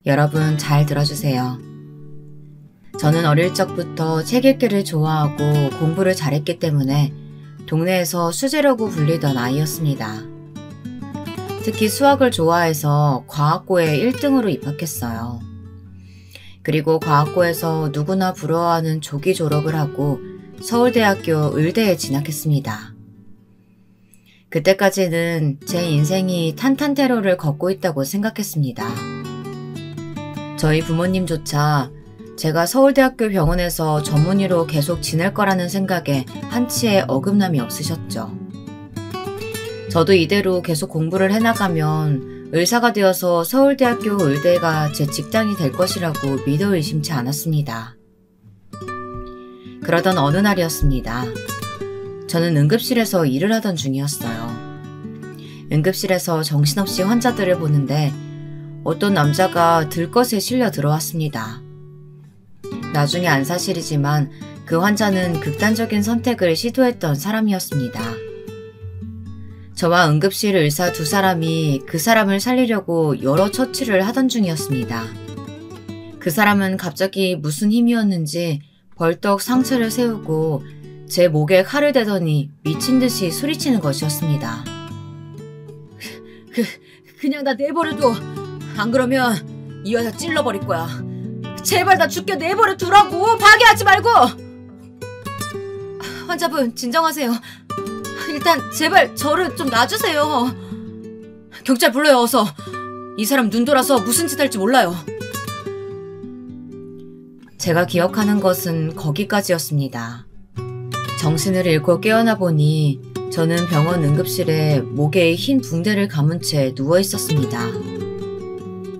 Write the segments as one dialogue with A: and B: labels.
A: 여러분 잘 들어주세요. 저는 어릴 적부터 책 읽기를 좋아하고 공부를 잘했기 때문에 동네에서 수재라고 불리던 아이였습니다. 특히 수학을 좋아해서 과학고에 1등으로 입학했어요. 그리고 과학고에서 누구나 부러워하는 조기 졸업을 하고 서울대학교 의대에 진학했습니다. 그때까지는 제 인생이 탄탄테러를 걷고 있다고 생각했습니다. 저희 부모님조차 제가 서울대학교 병원에서 전문의로 계속 지낼 거라는 생각에 한치의 어긋남이 없으셨죠. 저도 이대로 계속 공부를 해나가면 의사가 되어서 서울대학교 의대가 제 직장이 될 것이라고 믿어 의심치 않았습니다. 그러던 어느 날이었습니다. 저는 응급실에서 일을 하던 중이었어요. 응급실에서 정신없이 환자들을 보는데 어떤 남자가 들것에 실려 들어왔습니다. 나중에 안 사실이지만 그 환자는 극단적인 선택을 시도했던 사람이었습니다. 저와 응급실 의사 2사람이 그 사람을 살리려고 여러 처치를 하던 중이었습니다. 그 사람은 갑자기 무슨 힘이었는지 벌떡 상체를 세우고 제 목에 칼을 대더니 미친 듯이 소리치는 것이었습니다. 그냥 나 내버려둬. 안 그러면 이 여자 찔러버릴 거야. 제발 나 죽게 내버려 두라고. 파괴하지 말고. 환자분 진정하세요. 일단 제발 저를 좀 놔주세요. 경찰 불러요 어서. 이 사람 눈 돌아서 무슨 짓 할지 몰라요. 제가 기억하는 것은 거기까지였습니다. 정신을 잃고 깨어나 보니 저는 병원 응급실에 목에 흰 붕대를 감은 채 누워 있었습니다.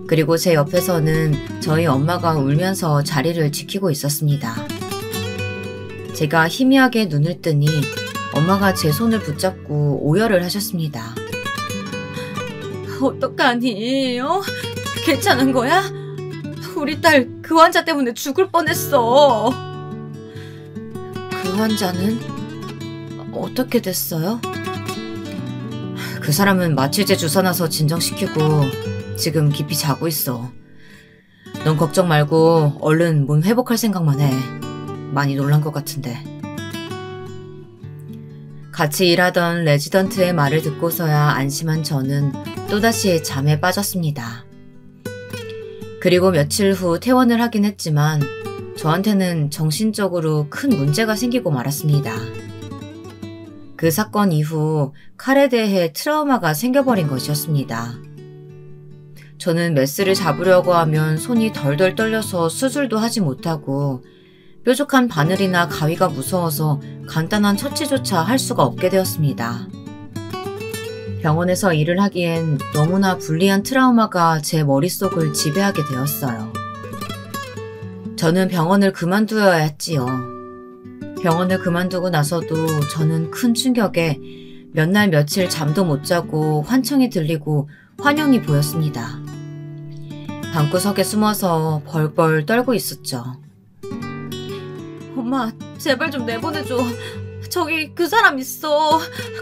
A: 그리고 제 옆에서는 저희 엄마가 울면서 자리를 지키고 있었습니다. 제가 희미하게 눈을 뜨니 엄마가 제 손을 붙잡고 오열을 하셨습니다. 어떡하니? 괜찮은 거야? 우리 딸 그 환자 때문에 죽을 뻔했어. 그 환자는 어떻게 됐어요? 그 사람은 마취제 주사 놔서 진정시키고 지금 깊이 자고 있어. 넌 걱정 말고 얼른 몸 회복할 생각만 해. 많이 놀란 것 같은데. 같이 일하던 레지던트의 말을 듣고서야 안심한 저는 또다시 잠에 빠졌습니다. 그리고 며칠 후 퇴원을 하긴 했지만 저한테는 정신적으로 큰 문제가 생기고 말았습니다. 그 사건 이후 칼에 대해 트라우마가 생겨버린 것이었습니다. 저는 메스를 잡으려고 하면 손이 덜덜 떨려서 수술도 하지 못하고 뾰족한 바늘이나 가위가 무서워서 간단한 처치조차 할 수가 없게 되었습니다. 병원에서 일을 하기엔 너무나 불리한 트라우마가 제 머릿속을 지배하게 되었어요. 저는 병원을 그만두어야 했지요. 병원을 그만두고 나서도 저는 큰 충격에 몇 날 며칠 잠도 못 자고 환청이 들리고 환영이 보였습니다. 방구석에 숨어서 벌벌 떨고 있었죠. 엄마, 제발 좀 내보내줘. 저기 그 사람 있어.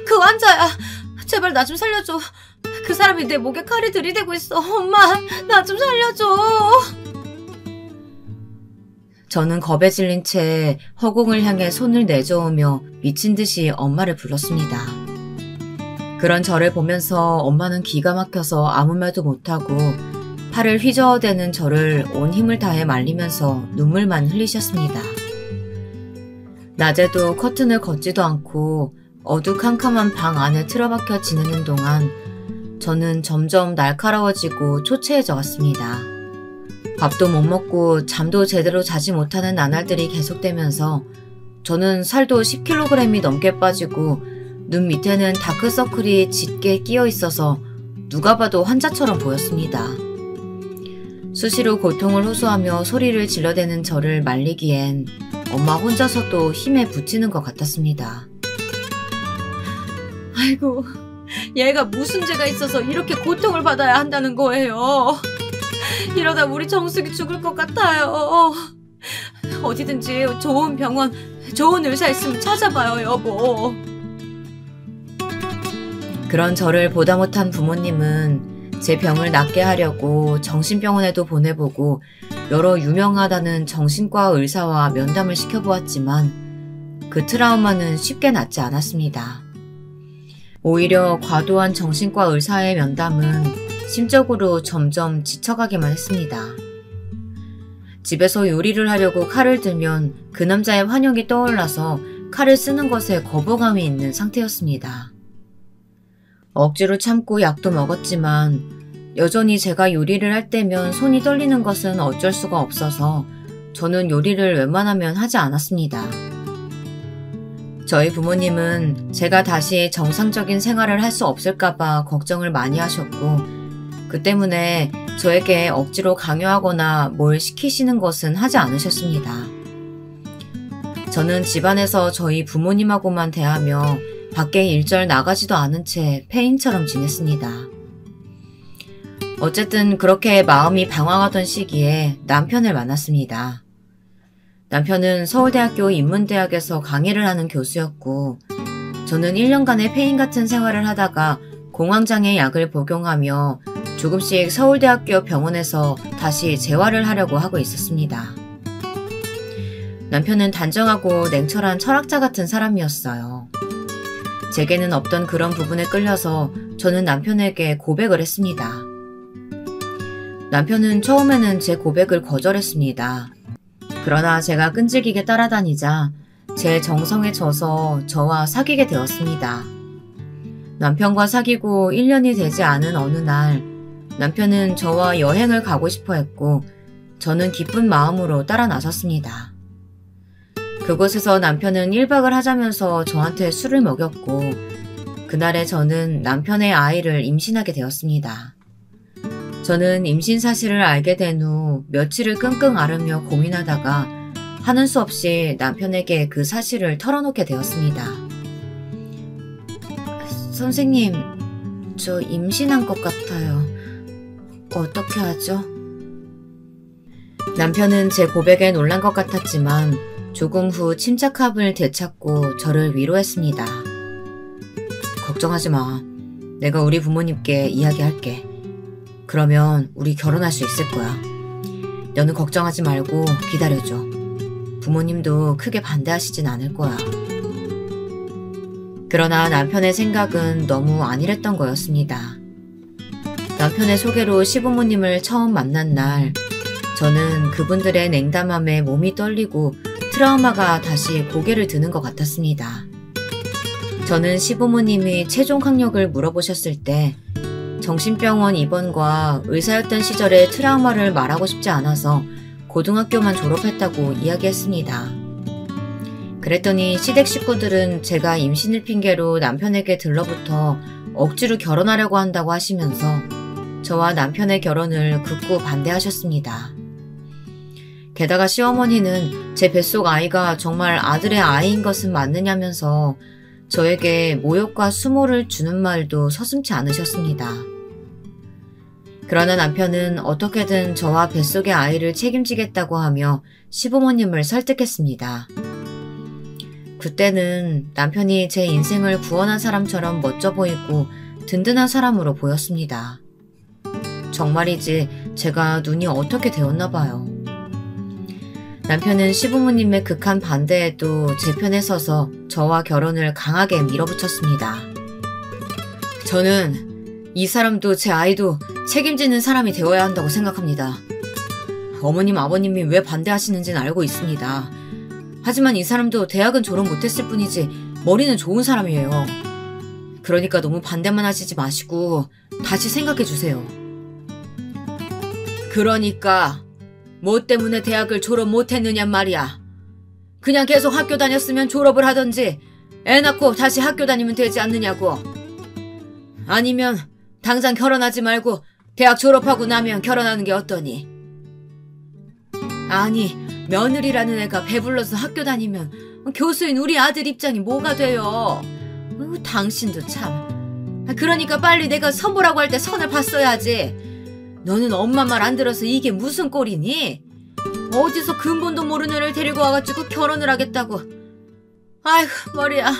A: 그 환자야. 제발 나 좀 살려줘. 그 사람이 내 목에 칼을 들이대고 있어. 엄마, 나 좀 살려줘. 저는 겁에 질린 채 허공을 향해 손을 내저으며 미친 듯이 엄마를 불렀습니다. 그런 저를 보면서 엄마는 기가 막혀서 아무 말도 못하고 팔을 휘저어대는 저를 온 힘을 다해 말리면서 눈물만 흘리셨습니다. 낮에도 커튼을 걷지도 않고 어두캄캄한 방 안에 틀어박혀 지내는 동안 저는 점점 날카로워지고 초췌해져 갔습니다. 밥도 못 먹고 잠도 제대로 자지 못하는 나날들이 계속되면서 저는 살도 10kg이 넘게 빠지고 눈 밑에는 다크서클이 짙게 끼어 있어서 누가 봐도 환자처럼 보였습니다. 수시로 고통을 호소하며 소리를 질러대는 저를 말리기엔 엄마 혼자서도 힘에 부치는 것 같았습니다. 아이고, 얘가 무슨 죄가 있어서 이렇게 고통을 받아야 한다는 거예요. 이러다 우리 정숙이 죽을 것 같아요. 어디든지 좋은 병원, 좋은 의사 있으면 찾아봐요, 여보. 그런 저를 보다 못한 부모님은 제 병을 낫게 하려고 정신병원에도 보내보고 여러 유명하다는 정신과 의사와 면담을 시켜보았지만 그 트라우마는 쉽게 낫지 않았습니다. 오히려 과도한 정신과 의사의 면담은 심적으로 점점 지쳐가기만 했습니다. 집에서 요리를 하려고 칼을 들면 그 남자의 환영이 떠올라서 칼을 쓰는 것에 거부감이 있는 상태였습니다. 억지로 참고 약도 먹었지만 여전히 제가 요리를 할 때면 손이 떨리는 것은 어쩔 수가 없어서 저는 요리를 웬만하면 하지 않았습니다. 저희 부모님은 제가 다시 정상적인 생활을 할 수 없을까봐 걱정을 많이 하셨고 그 때문에 저에게 억지로 강요하거나 뭘 시키시는 것은 하지 않으셨습니다. 저는 집안에서 저희 부모님하고만 대하며 밖에 일절 나가지도 않은 채 폐인처럼 지냈습니다. 어쨌든 그렇게 마음이 방황하던 시기에 남편을 만났습니다. 남편은 서울대학교 인문대학에서 강의를 하는 교수였고 저는 1년간의 폐인 같은 생활을 하다가 공황장애 약을 복용하며 조금씩 서울대학교 병원에서 다시 재활을 하려고 하고 있었습니다. 남편은 단정하고 냉철한 철학자 같은 사람이었어요. 제게는 없던 그런 부분에 끌려서 저는 남편에게 고백을 했습니다. 남편은 처음에는 제 고백을 거절했습니다. 그러나 제가 끈질기게 따라다니자 제 정성에 져서 저와 사귀게 되었습니다. 남편과 사귀고 1년이 되지 않은 어느 날 남편은 저와 여행을 가고 싶어 했고 저는 기쁜 마음으로 따라 나섰습니다. 그곳에서 남편은 1박을 하자면서 저한테 술을 먹였고 그날에 저는 남편의 아이를 임신하게 되었습니다. 저는 임신 사실을 알게 된 후 며칠을 끙끙 앓으며 고민하다가 하는 수 없이 남편에게 그 사실을 털어놓게 되었습니다. 선생님, 저 임신한 것 같아요. 어떻게 하죠? 남편은 제 고백에 놀란 것 같았지만 조금 후 침착함을 되찾고 저를 위로했습니다. 걱정하지 마. 내가 우리 부모님께 이야기할게. 그러면 우리 결혼할 수 있을 거야. 너는 걱정하지 말고 기다려줘. 부모님도 크게 반대하시진 않을 거야. 그러나 남편의 생각은 너무 안일했던 거였습니다. 남편의 소개로 시부모님을 처음 만난 날 저는 그분들의 냉담함에 몸이 떨리고 트라우마가 다시 고개를 드는 것 같았습니다. 저는 시부모님이 체중 학력을 물어보셨을 때 정신병원 입원과 의사였던 시절의 트라우마를 말하고 싶지 않아서 고등학교만 졸업했다고 이야기했습니다. 그랬더니 시댁 식구들은 제가 임신을 핑계로 남편에게 들러붙어 억지로 결혼하려고 한다고 하시면서 저와 남편의 결혼을 극구 반대하셨습니다. 게다가 시어머니는 제 뱃속 아이가 정말 아들의 아이인 것은 맞느냐면서 저에게 모욕과 수모를 주는 말도 서슴지 않으셨습니다. 그러나 남편은 어떻게든 저와 뱃속의 아이를 책임지겠다고 하며 시부모님을 설득했습니다. 그때는 남편이 제 인생을 구원한 사람처럼 멋져 보이고 든든한 사람으로 보였습니다. 정말이지 제가 눈이 어떻게 되었나 봐요. 남편은 시부모님의 극한 반대에도 제 편에 서서 저와 결혼을 강하게 밀어붙였습니다. 저는 이 사람도 제 아이도 책임지는 사람이 되어야 한다고 생각합니다. 어머님, 아버님이 왜 반대하시는지는 알고 있습니다. 하지만 이 사람도 대학은 졸업 못했을 뿐이지 머리는 좋은 사람이에요. 그러니까 너무 반대만 하시지 마시고 다시 생각해 주세요. 그러니까 뭐 때문에 대학을 졸업 못했느냔 말이야. 그냥 계속 학교 다녔으면 졸업을 하던지 애 낳고 다시 학교 다니면 되지 않느냐고. 아니면 당장 결혼하지 말고 대학 졸업하고 나면 결혼하는 게 어떠니? 아니, 며느리라는 애가 배불러서 학교 다니면 교수인 우리 아들 입장이 뭐가 돼요? 당신도 참. 그러니까 빨리 내가 선보라고 할 때 선을 봤어야지. 너는 엄마 말 안 들어서 이게 무슨 꼴이니? 어디서 근본도 모르는 애를 데리고 와가지고 결혼을 하겠다고. 아이고 머리야.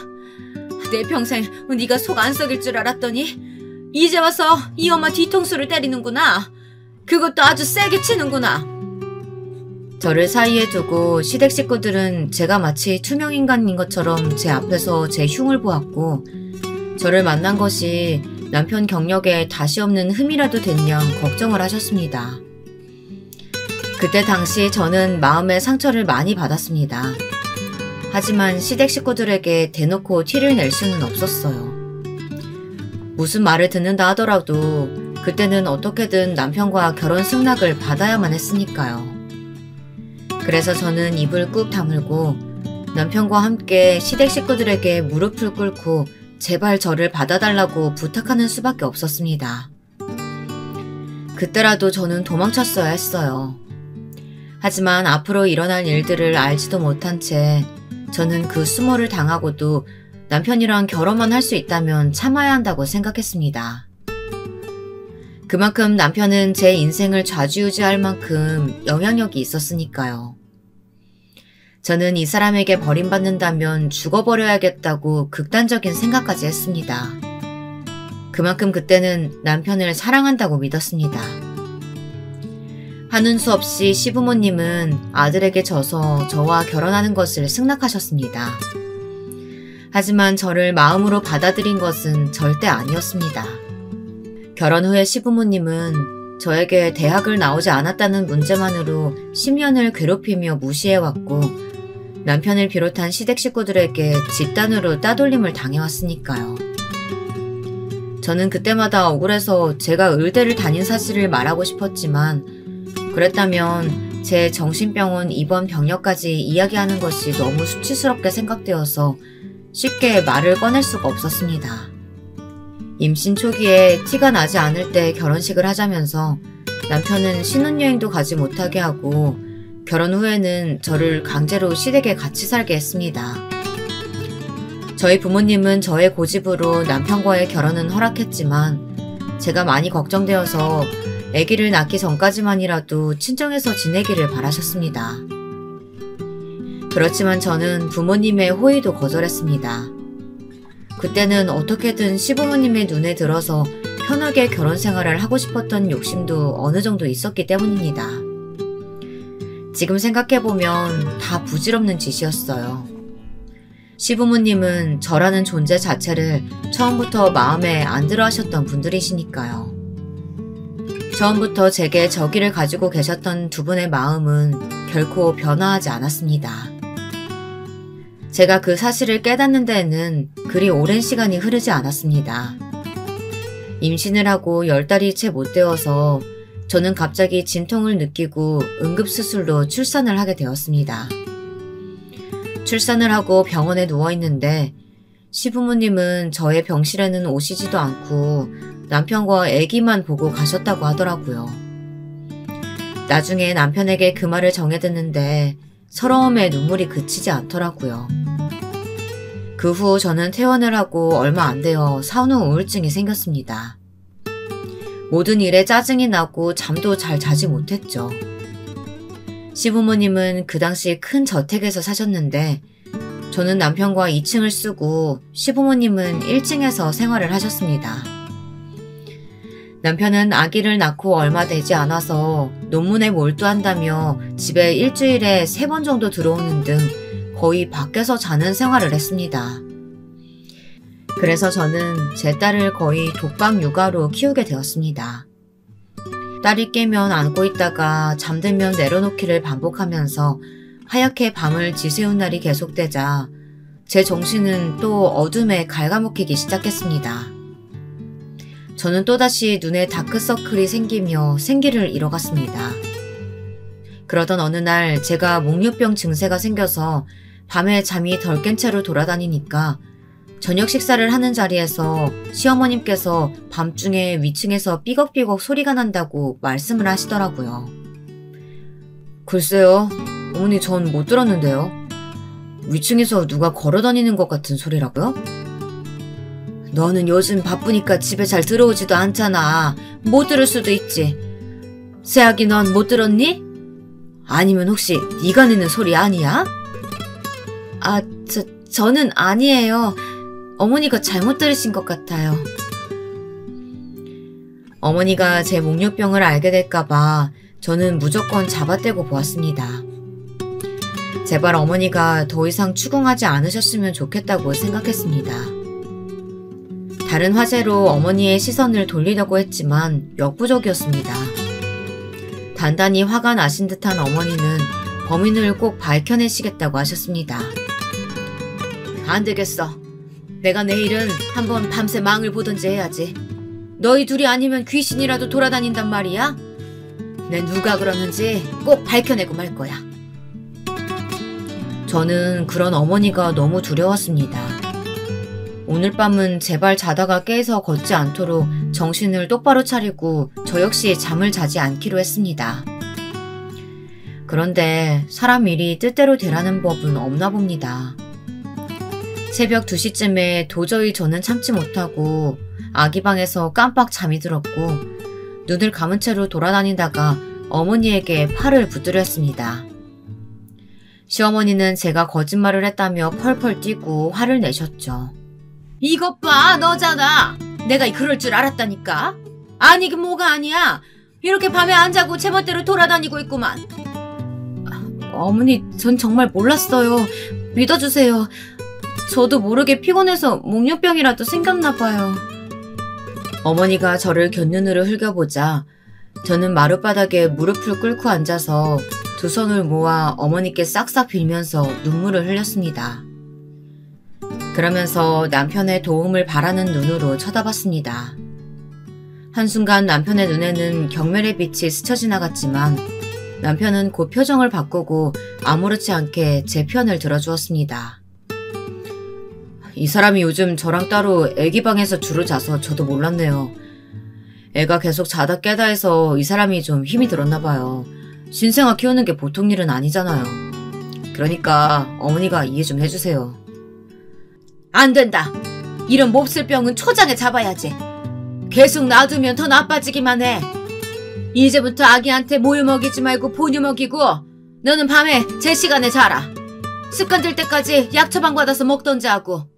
A: 내 평생 네가 속 안 썩일 줄 알았더니 이제 와서 이 엄마 뒤통수를 때리는구나. 그것도 아주 세게 치는구나. 저를 사이에 두고 시댁 식구들은 제가 마치 투명인간인 것처럼 제 앞에서 제 흉을 보았고, 저를 만난 것이 남편 경력에 다시 없는 흠이라도 됐냐 걱정을 하셨습니다. 그때 당시 저는 마음의 상처를 많이 받았습니다. 하지만 시댁 식구들에게 대놓고 티를 낼 수는 없었어요. 무슨 말을 듣는다 하더라도 그때는 어떻게든 남편과 결혼 승낙을 받아야만 했으니까요. 그래서 저는 입을 꾹 다물고 남편과 함께 시댁 식구들에게 무릎을 꿇고 제발 저를 받아달라고 부탁하는 수밖에 없었습니다. 그때라도 저는 도망쳤어야 했어요. 하지만 앞으로 일어날 일들을 알지도 못한 채 저는 그 수모를 당하고도 남편이랑 결혼만 할 수 있다면 참아야 한다고 생각했습니다. 그만큼 남편은 제 인생을 좌지우지할 만큼 영향력이 있었으니까요. 저는 이 사람에게 버림받는다면 죽어버려야겠다고 극단적인 생각까지 했습니다. 그만큼 그때는 남편을 사랑한다고 믿었습니다. 하는 수 없이 시부모님은 아들에게 져서 저와 결혼하는 것을 승낙하셨습니다. 하지만 저를 마음으로 받아들인 것은 절대 아니었습니다. 결혼 후에 시부모님은 저에게 대학을 나오지 않았다는 문제만으로 10년을 괴롭히며 무시해왔고, 남편을 비롯한 시댁 식구들에게 집단으로 따돌림을 당해왔으니까요. 저는 그때마다 억울해서 제가 의대를 다닌 사실을 말하고 싶었지만, 그랬다면 제 정신병원 입원 병력까지 이야기하는 것이 너무 수치스럽게 생각되어서 쉽게 말을 꺼낼 수가 없었습니다. 임신 초기에 티가 나지 않을 때 결혼식을 하자면서 남편은 신혼여행도 가지 못하게 하고 결혼 후에는 저를 강제로 시댁에 같이 살게 했습니다. 저희 부모님은 저의 고집으로 남편과의 결혼은 허락했지만 제가 많이 걱정되어서 아기를 낳기 전까지만이라도 친정에서 지내기를 바라셨습니다. 그렇지만 저는 부모님의 호의도 거절했습니다. 그때는 어떻게든 시부모님의 눈에 들어서 편하게 결혼 생활을 하고 싶었던 욕심도 어느 정도 있었기 때문입니다. 지금 생각해보면 다 부질없는 짓이었어요. 시부모님은 저라는 존재 자체를 처음부터 마음에 안 들어 하셨던 분들이시니까요. 처음부터 제게 저기를 가지고 계셨던 두 분의 마음은 결코 변화하지 않았습니다. 제가 그 사실을 깨닫는 데에는 그리 오랜 시간이 흐르지 않았습니다. 임신을 하고 10달이 채 못 되어서 저는 갑자기 진통을 느끼고 응급수술로 출산을 하게 되었습니다. 출산을 하고 병원에 누워있는데 시부모님은 저의 병실에는 오시지도 않고 남편과 아기만 보고 가셨다고 하더라고요. 나중에 남편에게 그 말을 전해 듣는데 서러움에 눈물이 그치지 않더라고요. 그 후 저는 퇴원을 하고 얼마 안 되어 산후 우울증이 생겼습니다. 모든 일에 짜증이 나고 잠도 잘 자지 못했죠. 시부모님은 그 당시 큰 저택에서 사셨는데 저는 남편과 2층을 쓰고 시부모님은 1층에서 생활을 하셨습니다. 남편은 아기를 낳고 얼마 되지 않아서 논문에 몰두한다며 집에 일주일에 3번 정도 들어오는 등 거의 밖에서 자는 생활을 했습니다. 그래서 저는 제 딸을 거의 독방 육아로 키우게 되었습니다. 딸이 깨면 안고 있다가 잠들면 내려놓기를 반복하면서 하얗게 밤을 지새운 날이 계속되자 제 정신은 또 어둠에 갉아먹히기 시작했습니다. 저는 또다시 눈에 다크서클이 생기며 생기를 잃어갔습니다. 그러던 어느 날 제가 목류병 증세가 생겨서 밤에 잠이 덜 깬 채로 돌아다니니까 저녁 식사를 하는 자리에서 시어머님께서 밤중에 위층에서 삐걱삐걱 소리가 난다고 말씀을 하시더라고요. 글쎄요, 어머니 전 못 들었는데요. 위층에서 누가 걸어다니는 것 같은 소리라고요? 너는 요즘 바쁘니까 집에 잘 들어오지도 않잖아. 못 들을 수도 있지. 새아기 넌 못 들었니? 아니면 혹시 네가 내는 소리 아니야? 아, 저는 아니에요. 어머니가 잘못 들으신 것 같아요. 어머니가 제 목욕병을 알게 될까봐 저는 무조건 잡아떼고 보았습니다. 제발 어머니가 더 이상 추궁하지 않으셨으면 좋겠다고 생각했습니다. 다른 화제로 어머니의 시선을 돌리려고 했지만 역부족이었습니다. 단단히 화가 나신 듯한 어머니는 범인을 꼭 밝혀내시겠다고 하셨습니다. 안 되겠어. 내가 내일은 한번 밤새 망을 보든지 해야지. 너희 둘이 아니면 귀신이라도 돌아다닌단 말이야? 내 누가 그러는지 꼭 밝혀내고 말 거야. 저는 그런 어머니가 너무 두려웠습니다. 오늘 밤은 제발 자다가 깨서 걷지 않도록 정신을 똑바로 차리고 저 역시 잠을 자지 않기로 했습니다. 그런데 사람 일이 뜻대로 되라는 법은 없나 봅니다. 새벽 2시쯤에 도저히 저는 참지 못하고 아기 방에서 깜빡 잠이 들었고 눈을 감은 채로 돌아다니다가 어머니에게 팔을 붙들였습니다. 시어머니는 제가 거짓말을 했다며 펄펄 뛰고 화를 내셨죠. 이것 봐, 너잖아. 내가 그럴 줄 알았다니까. 아니 그 뭐가 아니야. 이렇게 밤에 안 자고 제멋대로 돌아다니고 있구만. 어머니, 전 정말 몰랐어요. 믿어주세요. 저도 모르게 피곤해서 목욕병이라도 생겼나 봐요. 어머니가 저를 곁눈으로 흘겨보자 저는 마룻바닥에 무릎을 꿇고 앉아서 두 손을 모아 어머니께 싹싹 빌면서 눈물을 흘렸습니다. 그러면서 남편의 도움을 바라는 눈으로 쳐다봤습니다. 한순간 남편의 눈에는 경멸의 빛이 스쳐 지나갔지만 남편은 곧 표정을 바꾸고 아무렇지 않게 제 편을 들어주었습니다. 이 사람이 요즘 저랑 따로 애기 방에서 주로 자서 저도 몰랐네요. 애가 계속 자다 깨다 해서 이 사람이 좀 힘이 들었나 봐요. 신생아 키우는 게 보통 일은 아니잖아요. 그러니까 어머니가 이해 좀 해주세요. 안 된다. 이런 몹쓸 병은 초장에 잡아야지. 계속 놔두면 더 나빠지기만 해. 이제부터 아기한테 모유 먹이지 말고 본유 먹이고 너는 밤에 제 시간에 자라. 습관 들 때까지 약 처방 받아서 먹던지 하고.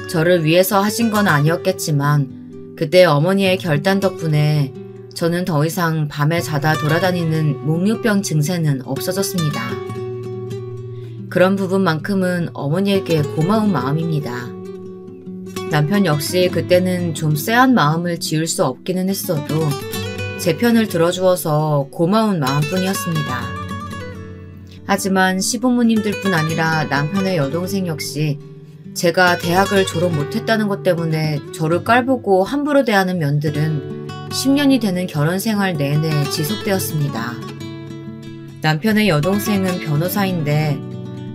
A: 저를 위해서 하신 건 아니었겠지만 그때 어머니의 결단 덕분에 저는 더 이상 밤에 자다 돌아다니는 목욕병 증세는 없어졌습니다. 그런 부분만큼은 어머니에게 고마운 마음입니다. 남편 역시 그때는 좀 쎄한 마음을 지울 수 없기는 했어도 제 편을 들어주어서 고마운 마음뿐이었습니다. 하지만 시부모님들뿐 아니라 남편의 여동생 역시 제가 대학을 졸업 못했다는 것 때문에 저를 깔보고 함부로 대하는 면들은 10년이 되는 결혼 생활 내내 지속되었습니다. 남편의 여동생은 변호사인데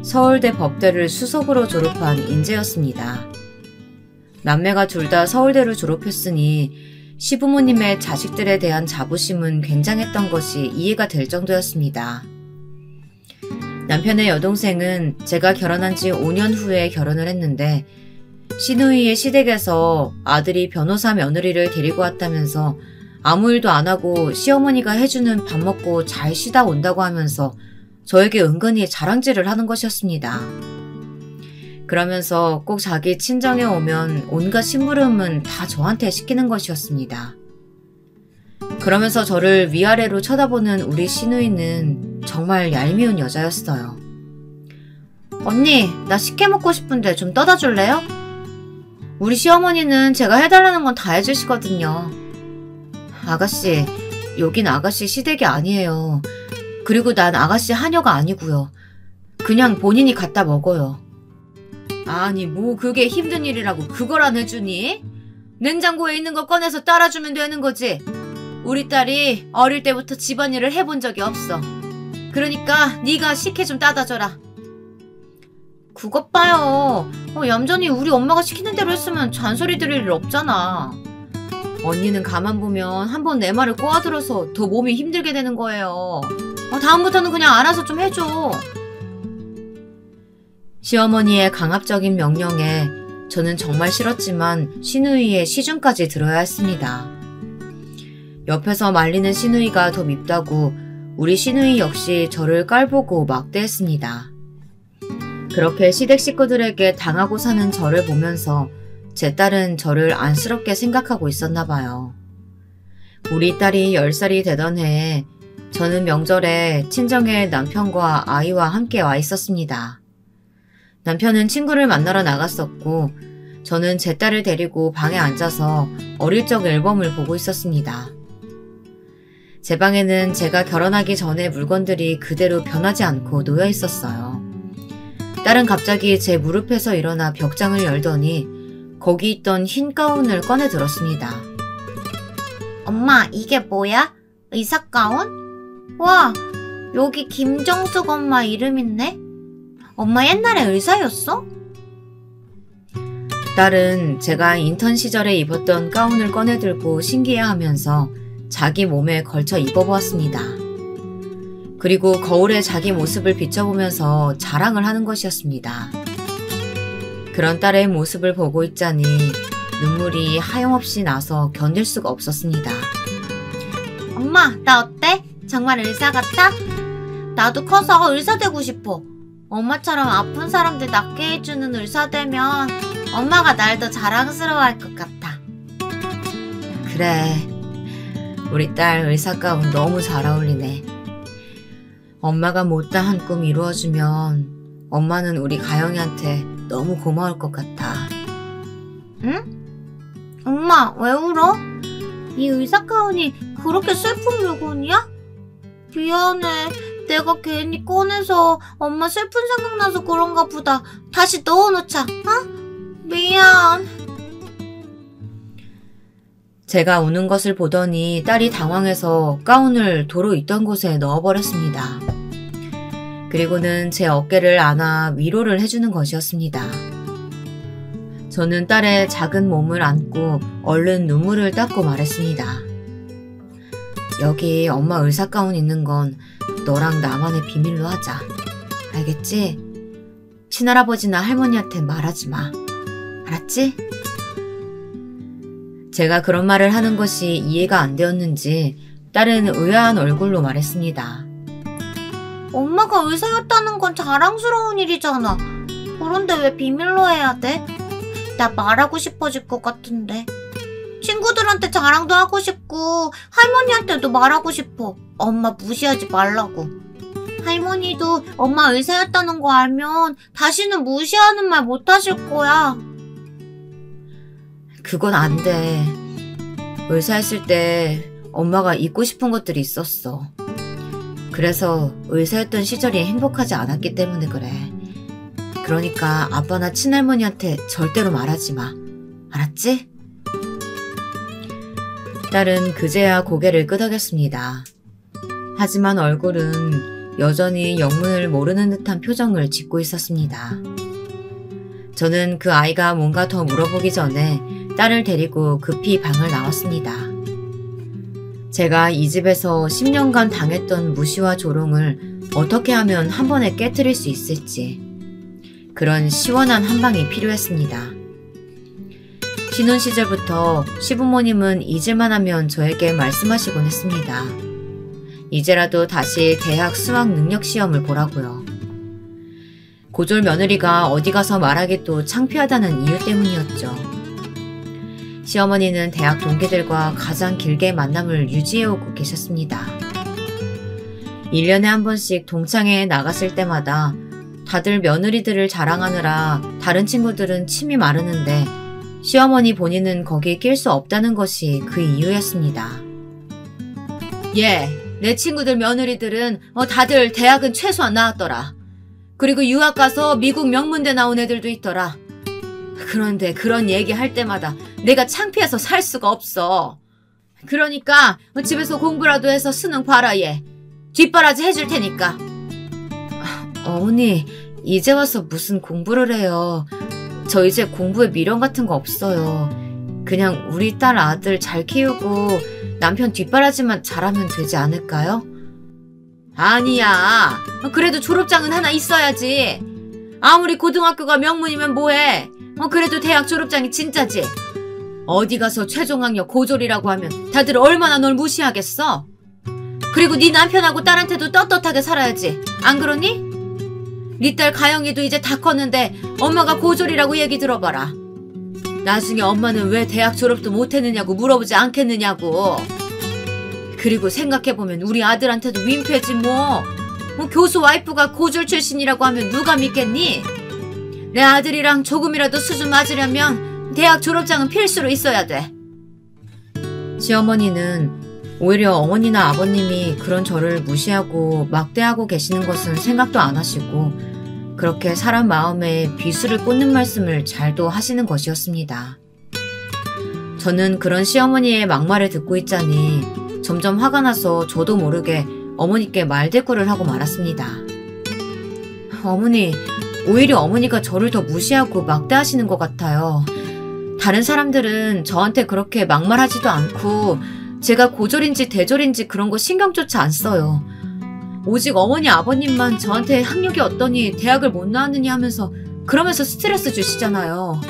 A: 서울대 법대를 수석으로 졸업한 인재였습니다. 남매가 둘 다 서울대를 졸업했으니 시부모님의 자식들에 대한 자부심은 굉장했던 것이 이해가 될 정도였습니다. 남편의 여동생은 제가 결혼한 지 5년 후에 결혼을 했는데 시누이의 시댁에서 아들이 변호사 며느리를 데리고 왔다면서 아무 일도 안 하고 시어머니가 해주는 밥 먹고 잘 쉬다 온다고 하면서 저에게 은근히 자랑질을 하는 것이었습니다. 그러면서 꼭 자기 친정에 오면 온갖 심부름은 다 저한테 시키는 것이었습니다. 그러면서 저를 위아래로 쳐다보는 우리 시누이는 정말 얄미운 여자였어요. 언니, 나 식혜 먹고 싶은데 좀 떠다 줄래요? 우리 시어머니는 제가 해달라는 건 다 해주시거든요. 아가씨, 여긴 아가씨 시댁이 아니에요. 그리고 난 아가씨 하녀가 아니고요. 그냥 본인이 갖다 먹어요. 아니, 뭐 그게 힘든 일이라고 그걸 안 해주니? 냉장고에 있는 거 꺼내서 따라주면 되는 거지. 우리 딸이 어릴 때부터 집안일을 해본 적이 없어. 그러니까 네가 식혜 좀 따다 줘라. 그것 봐요. 얌전히 우리 엄마가 시키는 대로 했으면 잔소리 들을 일 없잖아. 언니는 가만 보면 한번 내 말을 꼬아들어서 더 몸이 힘들게 되는 거예요. 다음부터는 그냥 알아서 좀 해줘. 시어머니의 강압적인 명령에 저는 정말 싫었지만 시누이의 시중까지 들어야 했습니다. 옆에서 말리는 시누이가 더 밉다고 우리 시누이 역시 저를 깔보고 막대했습니다. 그렇게 시댁 식구들에게 당하고 사는 저를 보면서 제 딸은 저를 안쓰럽게 생각하고 있었나 봐요. 우리 딸이 10살이 되던 해에 저는 명절에 친정에 남편과 아이와 함께 와 있었습니다. 남편은 친구를 만나러 나갔었고 저는 제 딸을 데리고 방에 앉아서 어릴 적 앨범을 보고 있었습니다. 제 방에는 제가 결혼하기 전에 물건들이 그대로 변하지 않고 놓여 있었어요. 딸은 갑자기 제 무릎에서 일어나 벽장을 열더니 거기 있던 흰 가운을 꺼내 들었습니다.
B: 엄마, 이게 뭐야? 의사 가운? 와, 여기 김정숙 엄마 이름 있네? 엄마 옛날에 의사였어?
A: 딸은 제가 인턴 시절에 입었던 가운을 꺼내 들고 신기해하면서 자기 몸에 걸쳐 입어보았습니다. 그리고 거울에 자기 모습을 비춰보면서 자랑을 하는 것이었습니다. 그런 딸의 모습을 보고 있자니 눈물이 하염없이 나서 견딜 수가 없었습니다.
B: 엄마, 나 어때? 정말 의사 같아? 나도 커서 의사 되고 싶어. 엄마처럼 아픈 사람들 낫게 해주는 의사 되면 엄마가 날 더 자랑스러워할 것 같아.
A: 그래, 우리 딸 의사 가운 너무 잘 어울리네. 엄마가 못다한 꿈 이루어주면 엄마는 우리 가영이한테 너무 고마울 것 같아.
B: 응? 엄마, 왜 울어? 이 의사 가운이 그렇게 슬픈 물건이야? 미안해. 내가 괜히 꺼내서 엄마 슬픈 생각나서 그런가 보다. 다시 넣어놓자. 미안.
A: 제가 우는 것을 보더니 딸이 당황해서 가운을 도로 있던 곳에 넣어버렸습니다. 그리고는 제 어깨를 안아 위로를 해주는 것이었습니다. 저는 딸의 작은 몸을 안고 얼른 눈물을 닦고 말했습니다. 여기 엄마 의사 가운 있는 건 너랑 나만의 비밀로 하자. 알겠지? 친할아버지나 할머니한테 말하지 마. 알았지? 제가 그런 말을 하는 것이 이해가 안 되었는지 딸은 의아한 얼굴로 말했습니다.
B: 엄마가 의사였다는 건 자랑스러운 일이잖아. 그런데 왜 비밀로 해야 돼? 나 말하고 싶어질 것 같은데. 친구들한테 자랑도 하고 싶고 할머니한테도 말하고 싶어. 엄마 무시하지 말라고. 할머니도 엄마 의사였다는 거 알면 다시는 무시하는 말 못하실 거야.
A: 그건 안 돼. 의사했을 때 엄마가 잊고 싶은 것들이 있었어. 그래서 의사였던 시절이 행복하지 않았기 때문에 그래. 그러니까 아빠나 친할머니한테 절대로 말하지 마. 알았지? 딸은 그제야 고개를 끄덕였습니다. 하지만 얼굴은 여전히 영문을 모르는 듯한 표정을 짓고 있었습니다. 저는 그 아이가 뭔가 더 물어보기 전에 딸을 데리고 급히 방을 나왔습니다. 제가 이 집에서 10년간 당했던 무시와 조롱을 어떻게 하면 한 번에 깨트릴 수 있을지 그런 시원한 한 방이 필요했습니다. 신혼 시절부터 시부모님은 잊을만 하면 저에게 말씀하시곤 했습니다. 이제라도 다시 대학 수학 능력 시험을 보라고요. 고졸 며느리가 어디 가서 말하기도 창피하다는 이유 때문이었죠. 시어머니는 대학 동기들과 가장 길게 만남을 유지해오고 계셨습니다. 1년에 한 번씩 동창회에 나갔을 때마다 다들 며느리들을 자랑하느라 다른 친구들은 침이 마르는데 시어머니 본인은 거기에 낄 수 없다는 것이 그 이유였습니다. 내 친구들 며느리들은 다들 대학은 최소한 나왔더라. 그리고 유학 가서 미국 명문대 나온 애들도 있더라. 그런데 그런 얘기 할 때마다 내가 창피해서 살 수가 없어. 그러니까 집에서 공부라도 해서 수능 봐라 얘. 뒷바라지 해줄 테니까. 어머니, 이제 와서 무슨 공부를 해요. 저 이제 공부에 미련 같은 거 없어요. 그냥 우리 딸 아들 잘 키우고 남편 뒷바라지만 잘하면 되지 않을까요? 아니야. 그래도 졸업장은 하나 있어야지. 아무리 고등학교가 명문이면 뭐해. 그래도 대학 졸업장이 진짜지. 어디 가서 최종학력 고졸이라고 하면 다들 얼마나 널 무시하겠어. 그리고 네 남편하고 딸한테도 떳떳하게 살아야지. 안 그러니? 네 딸 가영이도 이제 다 컸는데 엄마가 고졸이라고 얘기 들어봐라. 나중에 엄마는 왜 대학 졸업도 못했느냐고 물어보지 않겠느냐고. 그리고 생각해보면 우리 아들한테도 민폐지 뭐. 교수 와이프가 고졸 출신이라고 하면 누가 믿겠니? 내 아들이랑 조금이라도 수준 맞으려면 대학 졸업장은 필수로 있어야 돼. 시어머니는 오히려 어머니나 아버님이 그런 저를 무시하고 막대하고 계시는 것은 생각도 안 하시고 그렇게 사람 마음에 비수를 꽂는 말씀을 잘도 하시는 것이었습니다. 저는 그런 시어머니의 막말을 듣고 있자니 점점 화가 나서 저도 모르게 어머니께 말대꾸를 하고 말았습니다. 어머니, 오히려 어머니가 저를 더 무시하고 막대하시는 것 같아요. 다른 사람들은 저한테 그렇게 막말하지도 않고 제가 고졸인지 대졸인지 그런 거 신경조차 안 써요. 오직 어머니 아버님만 저한테 학력이 어떠니 대학을 못 나왔느냐 하면서 그러면서 스트레스 주시잖아요.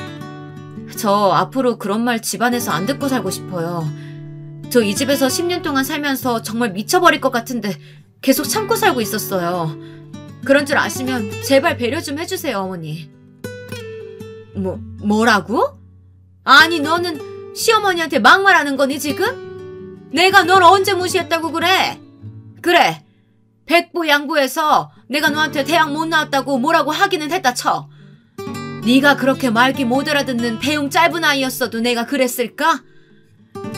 A: 저 앞으로 그런 말 집안에서 안 듣고 살고 싶어요. 저 이 집에서 10년 동안 살면서 정말 미쳐버릴 것 같은데 계속 참고 살고 있었어요. 그런 줄 아시면 제발 배려 좀 해주세요, 어머니. 뭐라고? 아니, 너는 시어머니한테 막말하는 거니 지금? 내가 널 언제 무시했다고 그래? 그래, 백보양보해서 내가 너한테 대학 못 나왔다고 뭐라고 하기는 했다 쳐. 네가 그렇게 말귀 못 알아듣는 배움 짧은 아이였어도 내가 그랬을까?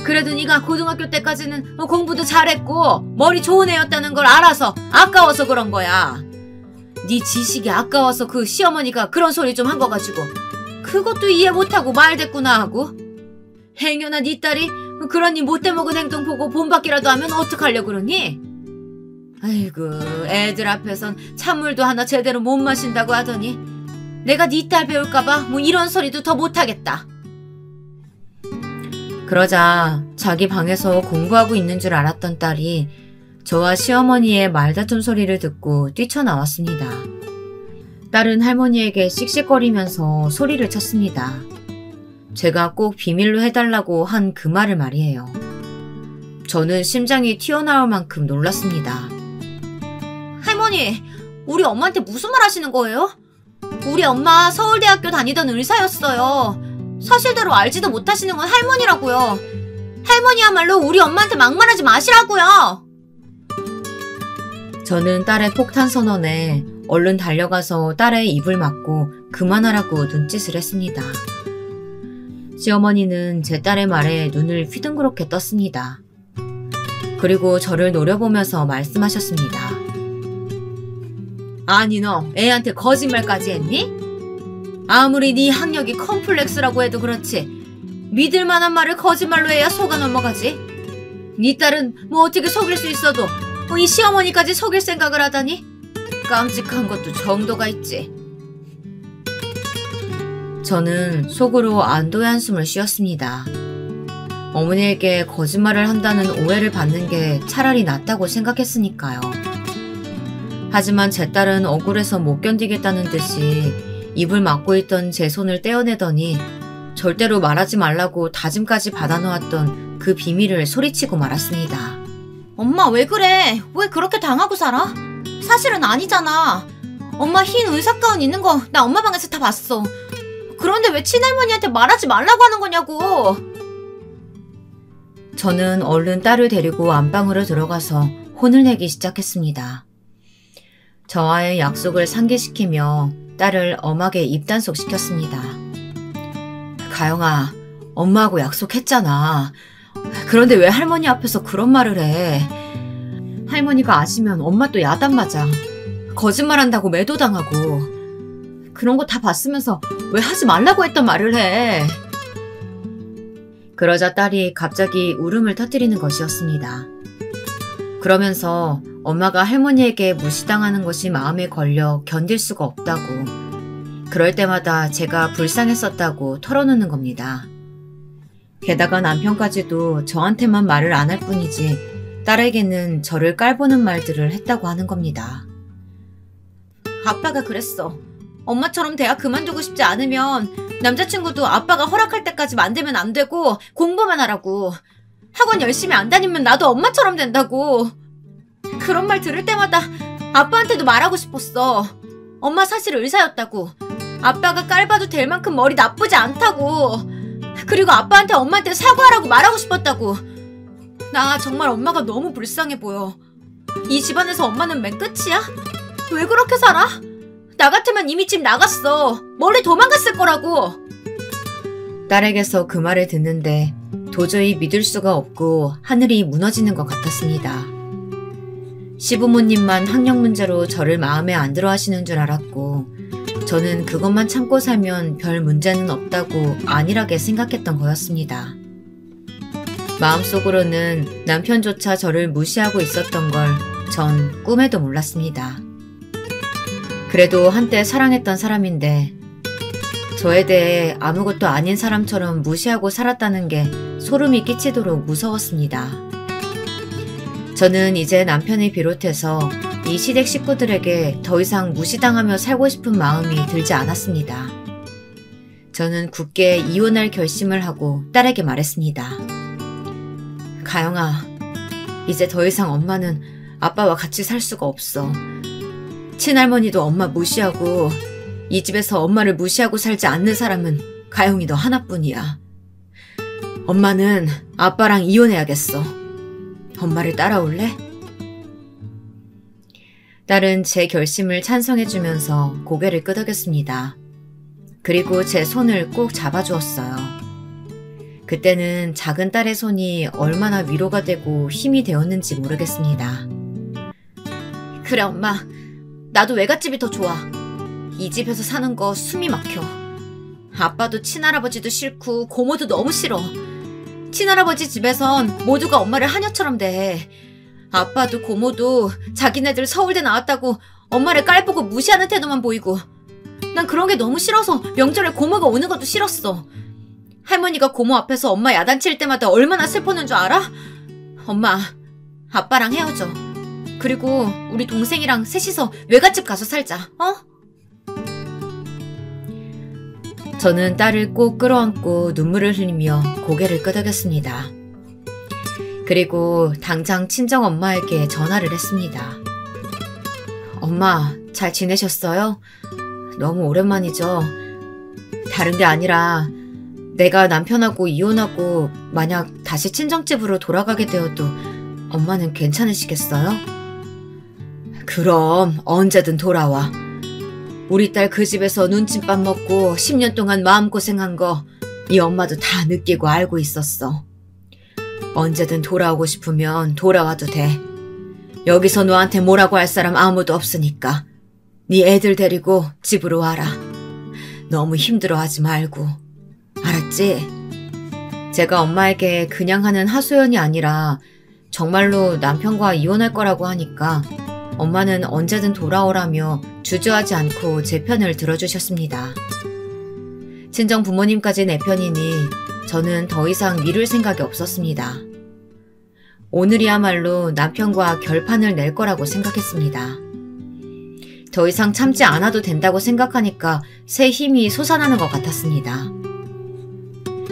A: 그래도 네가 고등학교 때까지는 공부도 잘했고 머리 좋은 애였다는 걸 알아서 아까워서 그런 거야. 네 지식이 아까워서 그 시어머니가 그런 소리 좀 한 거 가지고 그것도 이해 못하고 말댔구나 하고. 행여나 네 딸이 그런 네 못돼먹은 행동 보고 본받기라도 하면 어떡하려고 그러니? 아이고, 애들 앞에선 찬물도 하나 제대로 못 마신다고 하더니 내가 네 딸 배울까봐 뭐 이런 소리도 더 못하겠다. 그러자 자기 방에서 공부하고 있는 줄 알았던 딸이 저와 시어머니의 말다툼 소리를 듣고 뛰쳐나왔습니다. 딸은 할머니에게 씩씩거리면서 소리를 쳤습니다. 제가 꼭 비밀로 해달라고 한 그 말을 말이에요. 저는 심장이 튀어나올 만큼 놀랐습니다. 할머니, 우리 엄마한테 무슨 말 하시는 거예요? 우리 엄마 서울대학교 다니던 의사였어요. 사실대로 알지도 못하시는 건 할머니라고요. 할머니야말로 우리 엄마한테 막말하지 마시라고요. 저는 딸의 폭탄 선언에 얼른 달려가서 딸의 입을 막고 그만하라고 눈짓을 했습니다. 시어머니는 제 딸의 말에 눈을 휘둥그렇게 떴습니다. 그리고 저를 노려보면서 말씀하셨습니다. 아니, 너 애한테 거짓말까지 했니? 아무리 네 학력이 컴플렉스라고 해도 그렇지 믿을 만한 말을 거짓말로 해야 속아 넘어가지. 네 딸은 뭐 어떻게 속일 수 있어도 이 시어머니까지 속일 생각을 하다니 깜찍한 것도 정도가 있지. 저는 속으로 안도의 한숨을 쉬었습니다. 어머니에게 거짓말을 한다는 오해를 받는 게 차라리 낫다고 생각했으니까요. 하지만 제 딸은 억울해서 못 견디겠다는 듯이 입을 막고 있던 제 손을 떼어내더니 절대로 말하지 말라고 다짐까지 받아놓았던 그 비밀을 소리치고 말았습니다.
B: 엄마 왜 그래? 왜 그렇게 당하고 살아? 사실은 아니잖아. 엄마 흰 의사가운 있는 거 나 엄마 방에서 다 봤어. 그런데 왜 친할머니한테 말하지 말라고 하는 거냐고.
A: 저는 얼른 딸을 데리고 안방으로 들어가서 혼을 내기 시작했습니다. 저와의 약속을 상기시키며 딸을 엄하게 입단속시켰습니다. 가영아, 엄마하고 약속했잖아. 그런데 왜 할머니 앞에서 그런 말을 해? 할머니가 아시면 엄마 또 야단 맞아. 거짓말한다고 매도당하고. 그런 거 다 봤으면서 왜 하지 말라고 했던 말을 해? 그러자 딸이 갑자기 울음을 터뜨리는 것이었습니다. 그러면서 엄마가 할머니에게 무시당하는 것이 마음에 걸려 견딜 수가 없다고, 그럴 때마다 제가 불쌍했었다고 털어놓는 겁니다. 게다가 남편까지도 저한테만 말을 안 할 뿐이지 딸에게는 저를 깔보는 말들을 했다고 하는 겁니다.
B: 아빠가 그랬어. 엄마처럼 대학 그만두고 싶지 않으면 남자친구도 아빠가 허락할 때까지 만들면 안 되고 공부만 하라고. 학원 열심히 안 다니면 나도 엄마처럼 된다고. 그런 말 들을 때마다 아빠한테도 말하고 싶었어. 엄마 사실 의사였다고. 아빠가 깔봐도 될 만큼 머리 나쁘지 않다고.
A: 그리고 아빠한테 엄마한테 사과하라고 말하고 싶었다고. 나 정말 엄마가 너무 불쌍해 보여. 이 집안에서 엄마는 맨 끝이야? 왜 그렇게 살아? 나 같으면 이미 집 나갔어. 멀리 도망갔을 거라고. 딸에게서 그 말을 듣는데 도저히 믿을 수가 없고 하늘이 무너지는 것 같았습니다. 시부모님만 학력 문제로 저를 마음에 안 들어 하시는 줄 알았고 저는 그것만 참고 살면 별 문제는 없다고 안일하게 생각했던 거였습니다. 마음속으로는 남편조차 저를 무시하고 있었던 걸 전 꿈에도 몰랐습니다. 그래도 한때 사랑했던 사람인데 저에 대해 아무것도 아닌 사람처럼 무시하고 살았다는 게 소름이 끼치도록 무서웠습니다. 저는 이제 남편을 비롯해서 이 시댁 식구들에게 더 이상 무시당하며 살고 싶은 마음이 들지 않았습니다. 저는 굳게 이혼할 결심을 하고 딸에게 말했습니다. 가영아, 이제 더 이상 엄마는 아빠와 같이 살 수가 없어. 친할머니도 엄마 무시하고 이 집에서 엄마를 무시하고 살지 않는 사람은 가영이 너 하나뿐이야. 엄마는 아빠랑 이혼해야겠어. 엄마를 따라올래? 딸은 제 결심을 찬성해주면서 고개를 끄덕였습니다. 그리고 제 손을 꼭 잡아주었어요. 그때는 작은 딸의 손이 얼마나 위로가 되고 힘이 되었는지 모르겠습니다. 그래 엄마, 나도 외갓집이 더 좋아. 이 집에서 사는 거 숨이 막혀. 아빠도 친할아버지도 싫고 고모도 너무 싫어. 친할아버지 집에선 모두가 엄마를 하녀처럼 대해. 아빠도 고모도 자기네들 서울대 나왔다고 엄마를 깔보고 무시하는 태도만 보이고. 난 그런 게 너무 싫어서 명절에 고모가 오는 것도 싫었어. 할머니가 고모 앞에서 엄마 야단칠 때마다 얼마나 슬펐는 줄 알아? 엄마, 아빠랑 헤어져. 그리고 우리 동생이랑 셋이서 외갓집 가서 살자, 어? 저는 딸을 꼭 끌어안고 눈물을 흘리며 고개를 끄덕였습니다. 그리고 당장 친정엄마에게 전화를 했습니다. 엄마, 잘 지내셨어요? 너무 오랜만이죠? 다른 게 아니라 내가 남편하고 이혼하고 만약 다시 친정집으로 돌아가게 되어도 엄마는 괜찮으시겠어요? 그럼 언제든 돌아와. 우리 딸 그 집에서 눈칫밥 먹고 10년 동안 마음고생한 거 이 엄마도 다 느끼고 알고 있었어. 언제든 돌아오고 싶으면 돌아와도 돼. 여기서 너한테 뭐라고 할 사람 아무도 없으니까 네 애들 데리고 집으로 와라. 너무 힘들어하지 말고. 알았지? 제가 엄마에게 그냥 하는 하소연이 아니라 정말로 남편과 이혼할 거라고 하니까 엄마는 언제든 돌아오라며 주저하지 않고 제 편을 들어주셨습니다. 친정 부모님까지 내 편이니 저는 더 이상 미룰 생각이 없었습니다. 오늘이야말로 남편과 결판을 낼 거라고 생각했습니다. 더 이상 참지 않아도 된다고 생각하니까 새 힘이 솟아나는 것 같았습니다.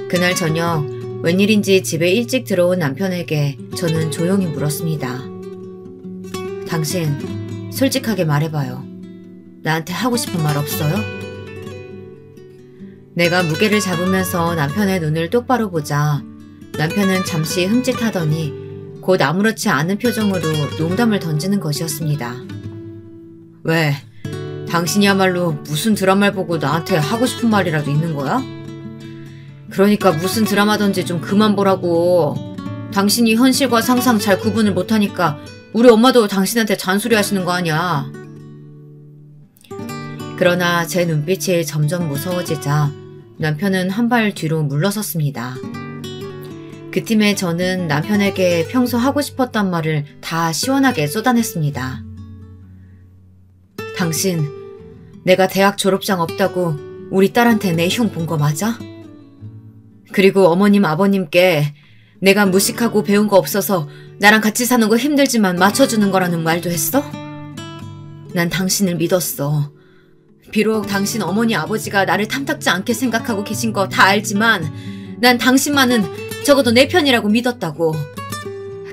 A: 그날 저녁 웬일인지 집에 일찍 들어온 남편에게 저는 조용히 물었습니다. 당신 솔직하게 말해봐요. 나한테 하고 싶은 말 없어요? 내가 무게를 잡으면서 남편의 눈을 똑바로 보자 남편은 잠시 흠칫하더니 곧 아무렇지 않은 표정으로 농담을 던지는 것이었습니다. 왜? 당신이야말로 무슨 드라마를 보고 나한테 하고 싶은 말이라도 있는 거야? 그러니까 무슨 드라마든지 좀 그만 보라고. 당신이 현실과 상상 잘 구분을 못하니까 우리 엄마도 당신한테 잔소리 하시는 거 아니야. 그러나 제 눈빛이 점점 무서워지자 남편은 한 발 뒤로 물러섰습니다. 그 틈에 저는 남편에게 평소 하고 싶었던 말을 다 시원하게 쏟아냈습니다. 당신, 내가 대학 졸업장 없다고 우리 딸한테 내 흉 본 거 맞아? 그리고 어머님 아버님께 내가 무식하고 배운 거 없어서 나랑 같이 사는 거 힘들지만 맞춰주는 거라는 말도 했어? 난 당신을 믿었어. 비록 당신 어머니 아버지가 나를 탐탁지 않게 생각하고 계신 거 다 알지만 난 당신만은 적어도 내 편이라고 믿었다고.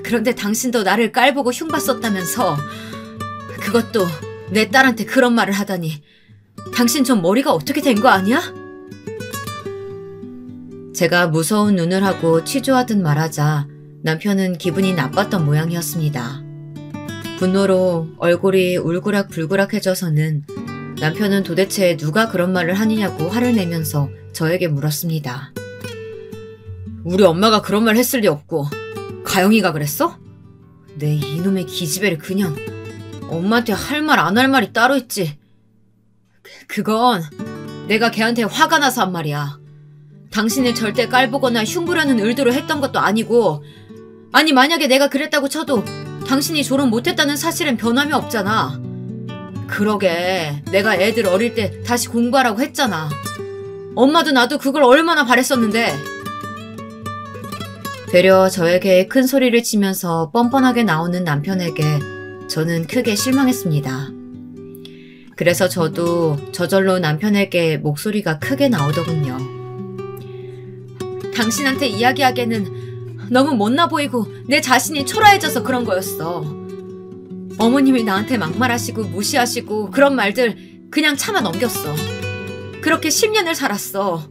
A: 그런데 당신도 나를 깔보고 흉봤었다면서 그것도 내 딸한테 그런 말을 하다니 당신 좀 머리가 어떻게 된 거 아니야? 제가 무서운 눈을 하고 취조하듯 말하자 남편은 기분이 나빴던 모양이었습니다. 분노로 얼굴이 울그락불그락해져서는 남편은 도대체 누가 그런 말을 하느냐고 화를 내면서 저에게 물었습니다. 우리 엄마가 그런 말 했을 리 없고 가영이가 그랬어? 내 이놈의 기집애를 그냥 엄마한테 할 말 안 할 말이 따로 있지. 그건 내가 걔한테 화가 나서 한 말이야. 당신을 절대 깔보거나 흉보려는 의도로 했던 것도 아니고 아니 만약에 내가 그랬다고 쳐도 당신이 졸업 못했다는 사실은 변함이 없잖아. 그러게 내가 애들 어릴 때 다시 공부하라고 했잖아. 엄마도 나도 그걸 얼마나 바랬었는데. 되려 저에게 큰 소리를 치면서 뻔뻔하게 나오는 남편에게 저는 크게 실망했습니다. 그래서 저도 저절로 남편에게 목소리가 크게 나오더군요. 당신한테 이야기하기에는 너무 못나 보이고 내 자신이 초라해져서 그런 거였어. 어머님이 나한테 막말하시고 무시하시고 그런 말들 그냥 참아 넘겼어. 그렇게 10년을 살았어.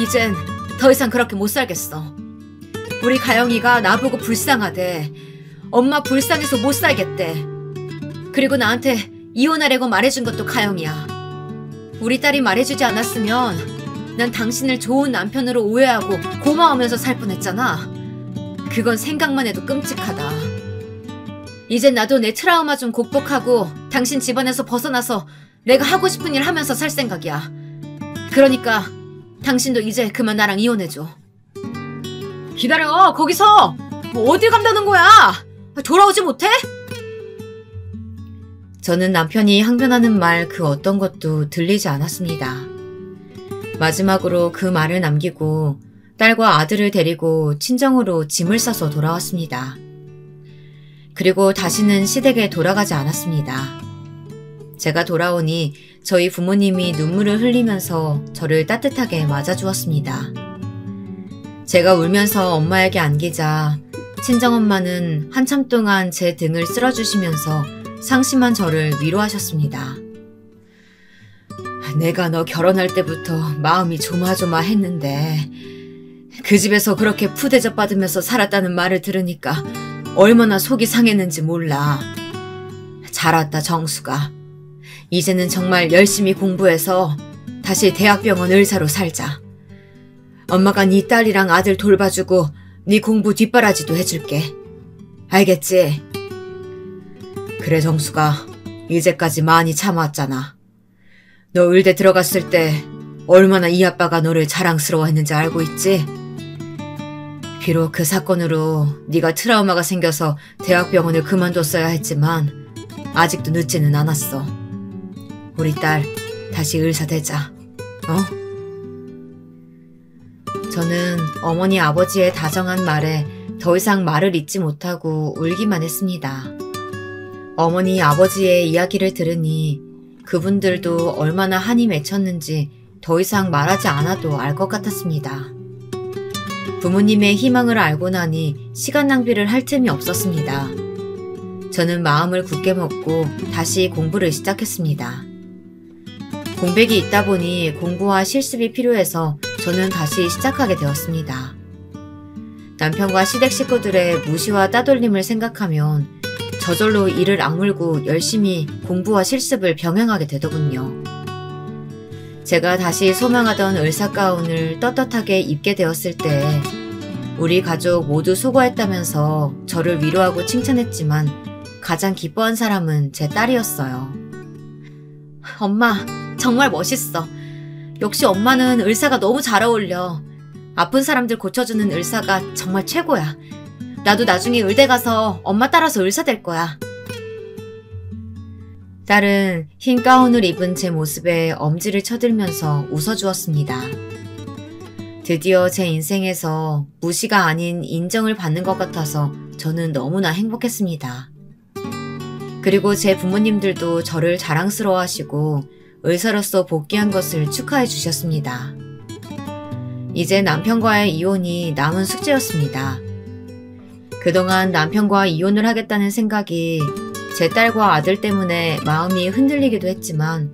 A: 이젠 더 이상 그렇게 못 살겠어. 우리 가영이가 나보고 불쌍하대. 엄마 불쌍해서 못 살겠대. 그리고 나한테 이혼하려고 말해준 것도 가영이야. 우리 딸이 말해주지 않았으면 난 당신을 좋은 남편으로 오해하고 고마워하면서 살 뻔했잖아. 그건 생각만 해도 끔찍하다. 이젠 나도 내 트라우마 좀 극복하고 당신 집안에서 벗어나서 내가 하고 싶은 일 하면서 살 생각이야. 그러니까 당신도 이제 그만 나랑 이혼해줘. 기다려, 거기서! 뭐 어딜 간다는 거야? 돌아오지 못해? 저는 남편이 항변하는 말 그 어떤 것도 들리지 않았습니다. 마지막으로 그 말을 남기고 딸과 아들을 데리고 친정으로 짐을 싸서 돌아왔습니다. 그리고 다시는 시댁에 돌아가지 않았습니다. 제가 돌아오니 저희 부모님이 눈물을 흘리면서 저를 따뜻하게 맞아주었습니다. 제가 울면서 엄마에게 안기자 친정엄마는 한참 동안 제 등을 쓸어주시면서 상심한 저를 위로하셨습니다. 내가 너 결혼할 때부터 마음이 조마조마했는데 그 집에서 그렇게 푸대접 받으면서 살았다는 말을 들으니까 얼마나 속이 상했는지 몰라. 잘 왔다 정수가. 이제는 정말 열심히 공부해서 다시 대학병원 의사로 살자. 엄마가 네 딸이랑 아들 돌봐주고 네 공부 뒷바라지도 해줄게. 알겠지? 그래 정수가 이제까지 많이 참아왔잖아. 너 의대 들어갔을 때 얼마나 이 아빠가 너를 자랑스러워했는지 알고 있지? 비록 그 사건으로 네가 트라우마가 생겨서 대학병원을 그만뒀어야 했지만 아직도 늦지는 않았어. 우리 딸 다시 의사 되자. 어? 저는 어머니 아버지의 다정한 말에 더 이상 말을 잇지 못하고 울기만 했습니다. 어머니 아버지의 이야기를 들으니 그분들도 얼마나 한이 맺혔는지 더 이상 말하지 않아도 알 것 같았습니다. 부모님의 희망을 알고 나니 시간 낭비를 할 틈이 없었습니다. 저는 마음을 굳게 먹고 다시 공부를 시작했습니다. 공백이 있다 보니 공부와 실습이 필요해서 저는 다시 시작하게 되었습니다. 남편과 시댁 식구들의 무시와 따돌림을 생각하면 저절로 이를 악물고 열심히 공부와 실습을 병행하게 되더군요. 제가 다시 소망하던 을사가운을 떳떳하게 입게 되었을 때 우리 가족 모두 수고했다면서 저를 위로하고 칭찬했지만 가장 기뻐한 사람은 제 딸이었어요. 엄마, 정말 멋있어. 역시 엄마는 의사가 너무 잘 어울려. 아픈 사람들 고쳐주는 의사가 정말 최고야. 나도 나중에 의대 가서 엄마 따라서 의사 될 거야. 딸은 흰 가운을 입은 제 모습에 엄지를 쳐들면서 웃어주었습니다. 드디어 제 인생에서 무시가 아닌 인정을 받는 것 같아서 저는 너무나 행복했습니다. 그리고 제 부모님들도 저를 자랑스러워하시고 의사로서 복귀한 것을 축하해 주셨습니다. 이제 남편과의 이혼이 남은 숙제였습니다. 그동안 남편과 이혼을 하겠다는 생각이 제 딸과 아들 때문에 마음이 흔들리기도 했지만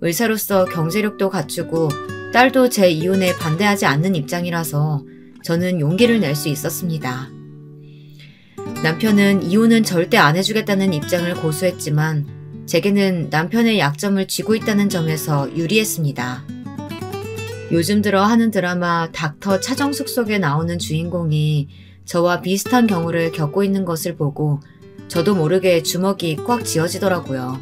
A: 의사로서 경제력도 갖추고 딸도 제 이혼에 반대하지 않는 입장이라서 저는 용기를 낼 수 있었습니다. 남편은 이혼은 절대 안 해주겠다는 입장을 고수했지만 제게는 남편의 약점을 쥐고 있다는 점에서 유리했습니다. 요즘 들어 하는 드라마 닥터 차정숙 속에 나오는 주인공이 저와 비슷한 경우를 겪고 있는 것을 보고 저도 모르게 주먹이 꽉 쥐어지더라고요.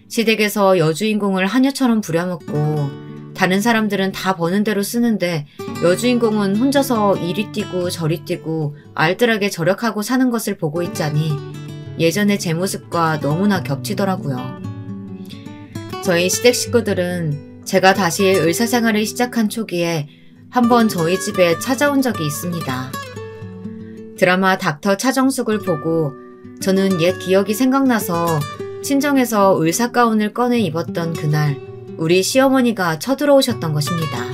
A: 시댁에서 여주인공을 하녀처럼 부려먹고 다른 사람들은 다 버는 대로 쓰는데 여주인공은 혼자서 이리 뛰고 저리 뛰고 알뜰하게 절약하고 사는 것을 보고 있자니 예전의 제 모습과 너무나 겹치더라고요. 저희 시댁 식구들은 제가 다시 의사생활을 시작한 초기에 한번 저희 집에 찾아온 적이 있습니다. 드라마 닥터 차정숙을 보고 저는 옛 기억이 생각나서 친정에서 의사 가운을 꺼내 입었던 그날 우리 시어머니가 쳐들어오셨던 것입니다.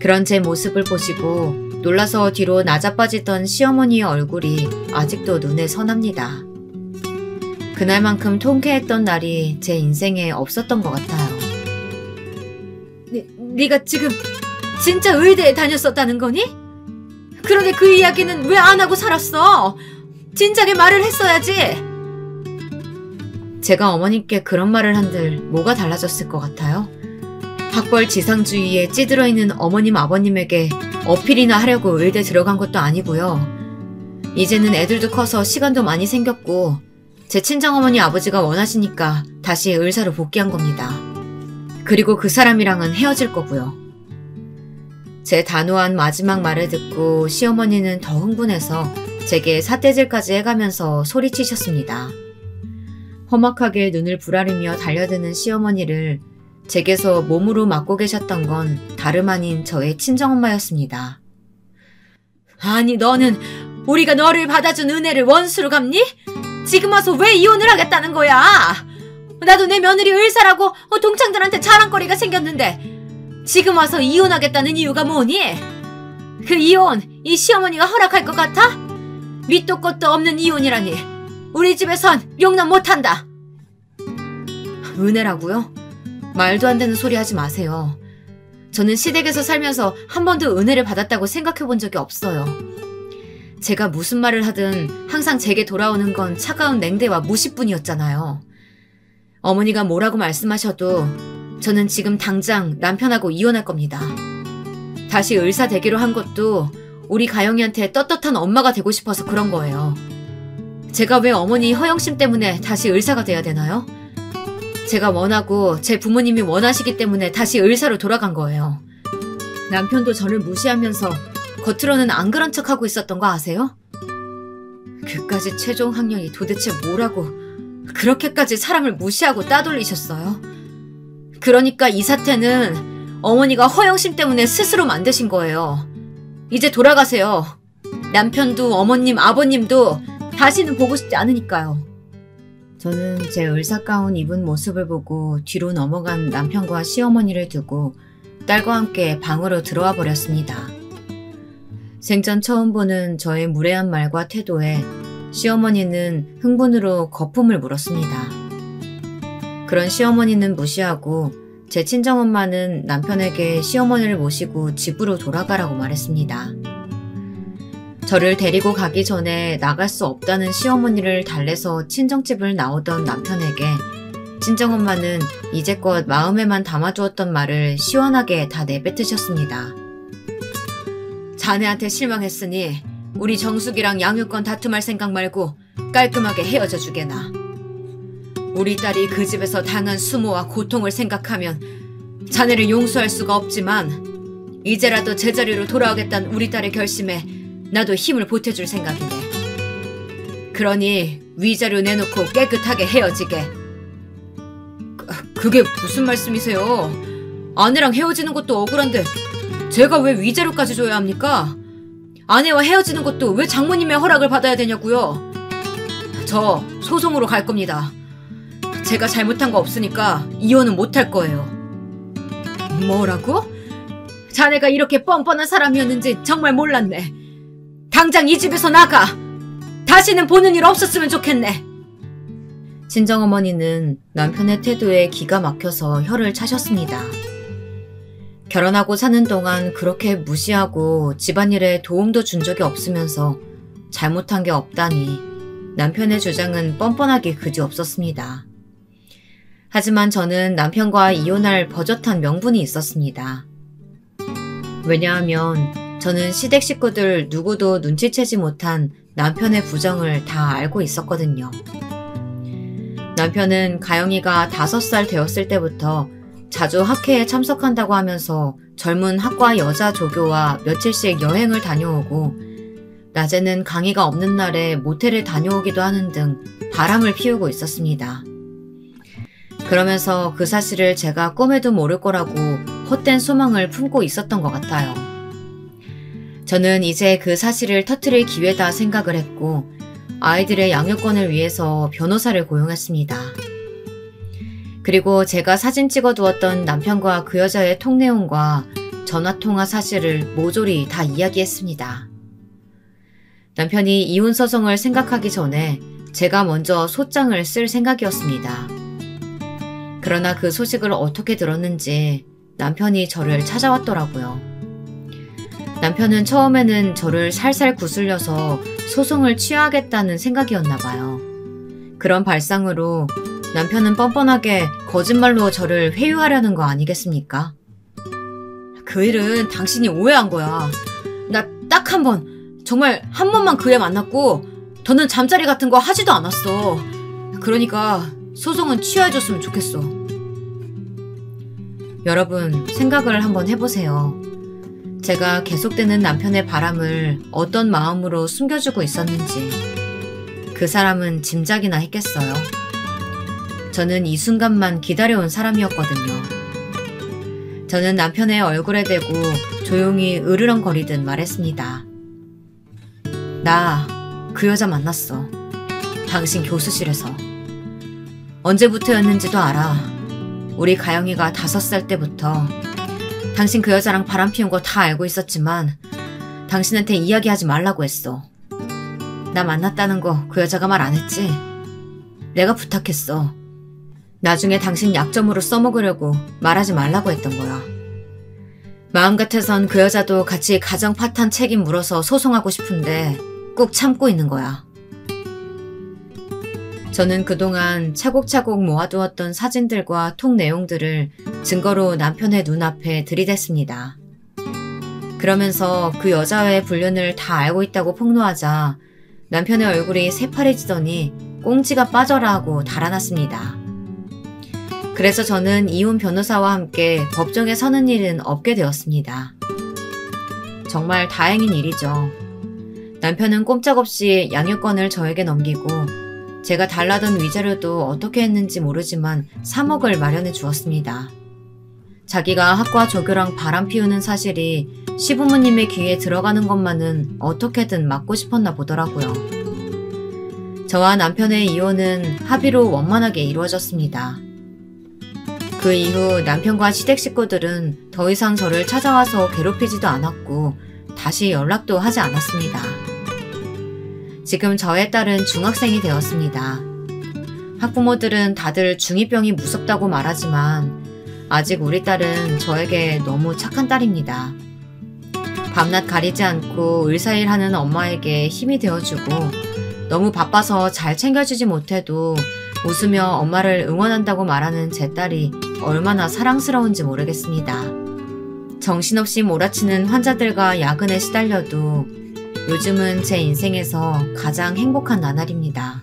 A: 그런 제 모습을 보시고 놀라서 뒤로 낮아빠지던 시어머니의 얼굴이 아직도 눈에 선합니다. 그날만큼 통쾌했던 날이 제 인생에 없었던 것 같아요. 네가 지금 진짜 의대에 다녔었다는 거니? 그런데 그 이야기는 왜 안 하고 살았어? 진작에 말을 했어야지. 제가 어머님께 그런 말을 한들 뭐가 달라졌을 것 같아요? 학벌 지상주의에 찌들어 있는 어머님 아버님에게 어필이나 하려고 의대 들어간 것도 아니고요. 이제는 애들도 커서 시간도 많이 생겼고 제 친정어머니 아버지가 원하시니까 다시 의사로 복귀한 겁니다. 그리고 그 사람이랑은 헤어질 거고요. 제 단호한 마지막 말을 듣고 시어머니는 더 흥분해서 제게 삿대질까지 해가면서 소리치셨습니다. 험악하게 눈을 부라리며 달려드는 시어머니를 제게서 몸으로 맞고 계셨던 건 다름 아닌 저의 친정엄마였습니다. 아니 너는 우리가 너를 받아준 은혜를 원수로 갚니? 지금 와서 왜 이혼을 하겠다는 거야? 나도 내 며느리 의사라고 동창들한테 자랑거리가 생겼는데 지금 와서 이혼하겠다는 이유가 뭐니? 그 이혼 이 시어머니가 허락할 것 같아? 밑도 끝도 없는 이혼이라니 우리 집에선 용납 못한다. 은혜라고요? 말도 안 되는 소리 하지 마세요. 저는 시댁에서 살면서 한 번도 은혜를 받았다고 생각해 본 적이 없어요. 제가 무슨 말을 하든 항상 제게 돌아오는 건 차가운 냉대와 무시뿐이었잖아요. 어머니가 뭐라고 말씀하셔도 저는 지금 당장 남편하고 이혼할 겁니다. 다시 의사 되기로 한 것도 우리 가영이한테 떳떳한 엄마가 되고 싶어서 그런 거예요. 제가 왜 어머니 허영심 때문에 다시 의사가 돼야 되나요? 제가 원하고 제 부모님이 원하시기 때문에 다시 의사로 돌아간 거예요. 남편도 저를 무시하면서 겉으로는 안 그런 척하고 있었던 거 아세요? 그까지 최종 학력이 도대체 뭐라고 그렇게까지 사람을 무시하고 따돌리셨어요? 그러니까 이 사태는 어머니가 허영심 때문에 스스로 만드신 거예요. 이제 돌아가세요. 남편도 어머님, 아버님도 다시는 보고 싶지 않으니까요. 저는 제 의사가운 입은 모습을 보고 뒤로 넘어간 남편과 시어머니를 두고 딸과 함께 방으로 들어와 버렸습니다. 생전 처음 보는 저의 무례한 말과 태도에 시어머니는 흥분으로 거품을 물었습니다. 그런 시어머니는 무시하고 제 친정엄마는 남편에게 시어머니를 모시고 집으로 돌아가라고 말했습니다. 저를 데리고 가기 전에 나갈 수 없다는 시어머니를 달래서 친정집을 나오던 남편에게 친정엄마는 이제껏 마음에만 담아두었던 말을 시원하게 다 내뱉으셨습니다. 자네한테 실망했으니 우리 정숙이랑 양육권 다툼할 생각 말고 깔끔하게 헤어져 주게나. 우리 딸이 그 집에서 당한 수모와 고통을 생각하면 자네를 용서할 수가 없지만 이제라도 제자리로 돌아오겠다는 우리 딸의 결심에 나도 힘을 보태줄 생각이네. 그러니 위자료 내놓고 깨끗하게 헤어지게. 그게 무슨 말씀이세요? 아내랑 헤어지는 것도 억울한데 제가 왜 위자료까지 줘야 합니까? 아내와 헤어지는 것도 왜 장모님의 허락을 받아야 되냐고요? 저 소송으로 갈 겁니다. 제가 잘못한 거 없으니까 이혼은 못할 거예요. 뭐라고? 자네가 이렇게 뻔뻔한 사람이었는지 정말 몰랐네. 당장 이 집에서 나가! 다시는 보는 일 없었으면 좋겠네. 친정어머니는 남편의 태도에 기가 막혀서 혀를 차셨습니다. 결혼하고 사는 동안 그렇게 무시하고 집안일에 도움도 준 적이 없으면서 잘못한 게 없다니 남편의 주장은 뻔뻔하기 그지없었습니다. 하지만 저는 남편과 이혼할 버젓한 명분이 있었습니다. 왜냐하면 저는 시댁 식구들 누구도 눈치채지 못한 남편의 부정을 다 알고 있었거든요. 남편은 가영이가 5살 되었을 때부터 자주 학회에 참석한다고 하면서 젊은 학과 여자 조교와 며칠씩 여행을 다녀오고 낮에는 강의가 없는 날에 모텔을 다녀오기도 하는 등 바람을 피우고 있었습니다. 그러면서 그 사실을 제가 꿈에도 모를 거라고 헛된 소망을 품고 있었던 것 같아요. 저는 이제 그 사실을 터뜨릴 기회다 생각을 했고 아이들의 양육권을 위해서 변호사를 고용했습니다. 그리고 제가 사진 찍어두었던 남편과 그 여자의 통 내용과 전화통화 사실을 모조리 다 이야기했습니다. 남편이 이혼 소송을 생각하기 전에 제가 먼저 소장을 쓸 생각이었습니다. 그러나 그 소식을 어떻게 들었는지 남편이 저를 찾아왔더라고요. 남편은 처음에는 저를 살살 구슬려서 소송을 취하겠다는 생각이었나 봐요. 그런 발상으로 남편은 뻔뻔하게 거짓말로 저를 회유하려는 거 아니겠습니까? 그 일은 당신이 오해한 거야. 나 딱 한 번, 정말 한 번만 그 애 만났고 더는 잠자리 같은 거 하지도 않았어. 그러니까 소송은 취하해줬으면 좋겠어. 여러분, 생각을 한번 해보세요. 제가 계속되는 남편의 바람을 어떤 마음으로 숨겨주고 있었는지 그 사람은 짐작이나 했겠어요. 저는 이 순간만 기다려온 사람이었거든요. 저는 남편의 얼굴에 대고 조용히 으르렁거리듯 말했습니다. 나 그 여자 만났어. 당신 교수실에서. 언제부터였는지도 알아. 우리 가영이가 5살 때부터. 당신 그 여자랑 바람 피운 거 다 알고 있었지만 당신한테 이야기하지 말라고 했어. 나 만났다는 거 그 여자가 말 안 했지? 내가 부탁했어. 나중에 당신 약점으로 써먹으려고 말하지 말라고 했던 거야. 마음 같아선 그 여자도 같이 가정 파탄 책임 물어서 소송하고 싶은데 꾹 참고 있는 거야. 저는 그동안 차곡차곡 모아두었던 사진들과 통 내용들을 증거로 남편의 눈앞에 들이댔습니다. 그러면서 그 여자의 불륜을 다 알고 있다고 폭로하자 남편의 얼굴이 새파래지더니 꽁지가 빠져라 하고 달아났습니다. 그래서 저는 이혼 변호사와 함께 법정에 서는 일은 없게 되었습니다. 정말 다행인 일이죠. 남편은 꼼짝없이 양육권을 저에게 넘기고 제가 달라던 위자료도 어떻게 했는지 모르지만 3억을 마련해 주었습니다. 자기가 학과 조교랑 바람 피우는 사실이 시부모님의 귀에 들어가는 것만은 어떻게든 막고 싶었나 보더라고요. 저와 남편의 이혼은 합의로 원만하게 이루어졌습니다. 그 이후 남편과 시댁 식구들은 더 이상 저를 찾아와서 괴롭히지도 않았고 다시 연락도 하지 않았습니다. 지금 저의 딸은 중학생이 되었습니다. 학부모들은 다들 중2병이 무섭다고 말하지만 아직 우리 딸은 저에게 너무 착한 딸입니다. 밤낮 가리지 않고 의사일 하는 엄마에게 힘이 되어주고 너무 바빠서 잘 챙겨주지 못해도 웃으며 엄마를 응원한다고 말하는 제 딸이 얼마나 사랑스러운지 모르겠습니다. 정신없이 몰아치는 환자들과 야근에 시달려도 요즘은 제 인생에서 가장 행복한 나날입니다.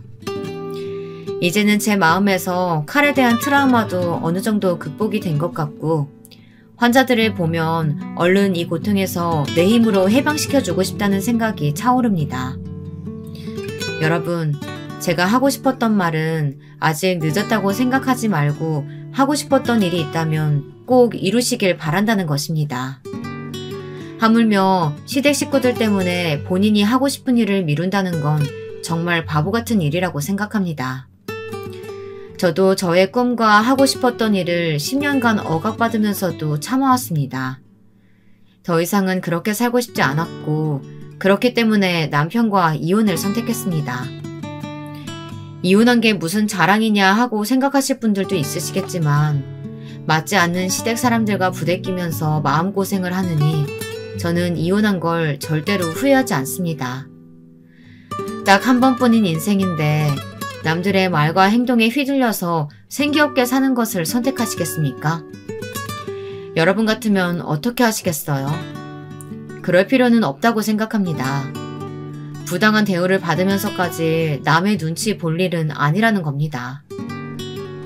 A: 이제는 제 마음에서 칼에 대한 트라우마도 어느 정도 극복이 된 것 같고 환자들을 보면 얼른 이 고통에서 내 힘으로 해방시켜주고 싶다는 생각이 차오릅니다. 여러분, 제가 하고 싶었던 말은 아직 늦었다고 생각하지 말고 하고 싶었던 일이 있다면 꼭 이루시길 바란다는 것입니다. 하물며 시댁 식구들 때문에 본인이 하고 싶은 일을 미룬다는 건 정말 바보 같은 일이라고 생각합니다. 저도 저의 꿈과 하고 싶었던 일을 10년간 억압받으면서도 참아왔습니다. 더 이상은 그렇게 살고 싶지 않았고 그렇기 때문에 남편과 이혼을 선택했습니다. 이혼한 게 무슨 자랑이냐 하고 생각하실 분들도 있으시겠지만 맞지 않는 시댁 사람들과 부대끼면서 마음고생을 하느니 저는 이혼한 걸 절대로 후회하지 않습니다. 딱 한 번뿐인 인생인데 남들의 말과 행동에 휘둘려서 생기없게 사는 것을 선택하시겠습니까? 여러분 같으면 어떻게 하시겠어요? 그럴 필요는 없다고 생각합니다. 부당한 대우를 받으면서까지 남의 눈치 볼 일은 아니라는 겁니다.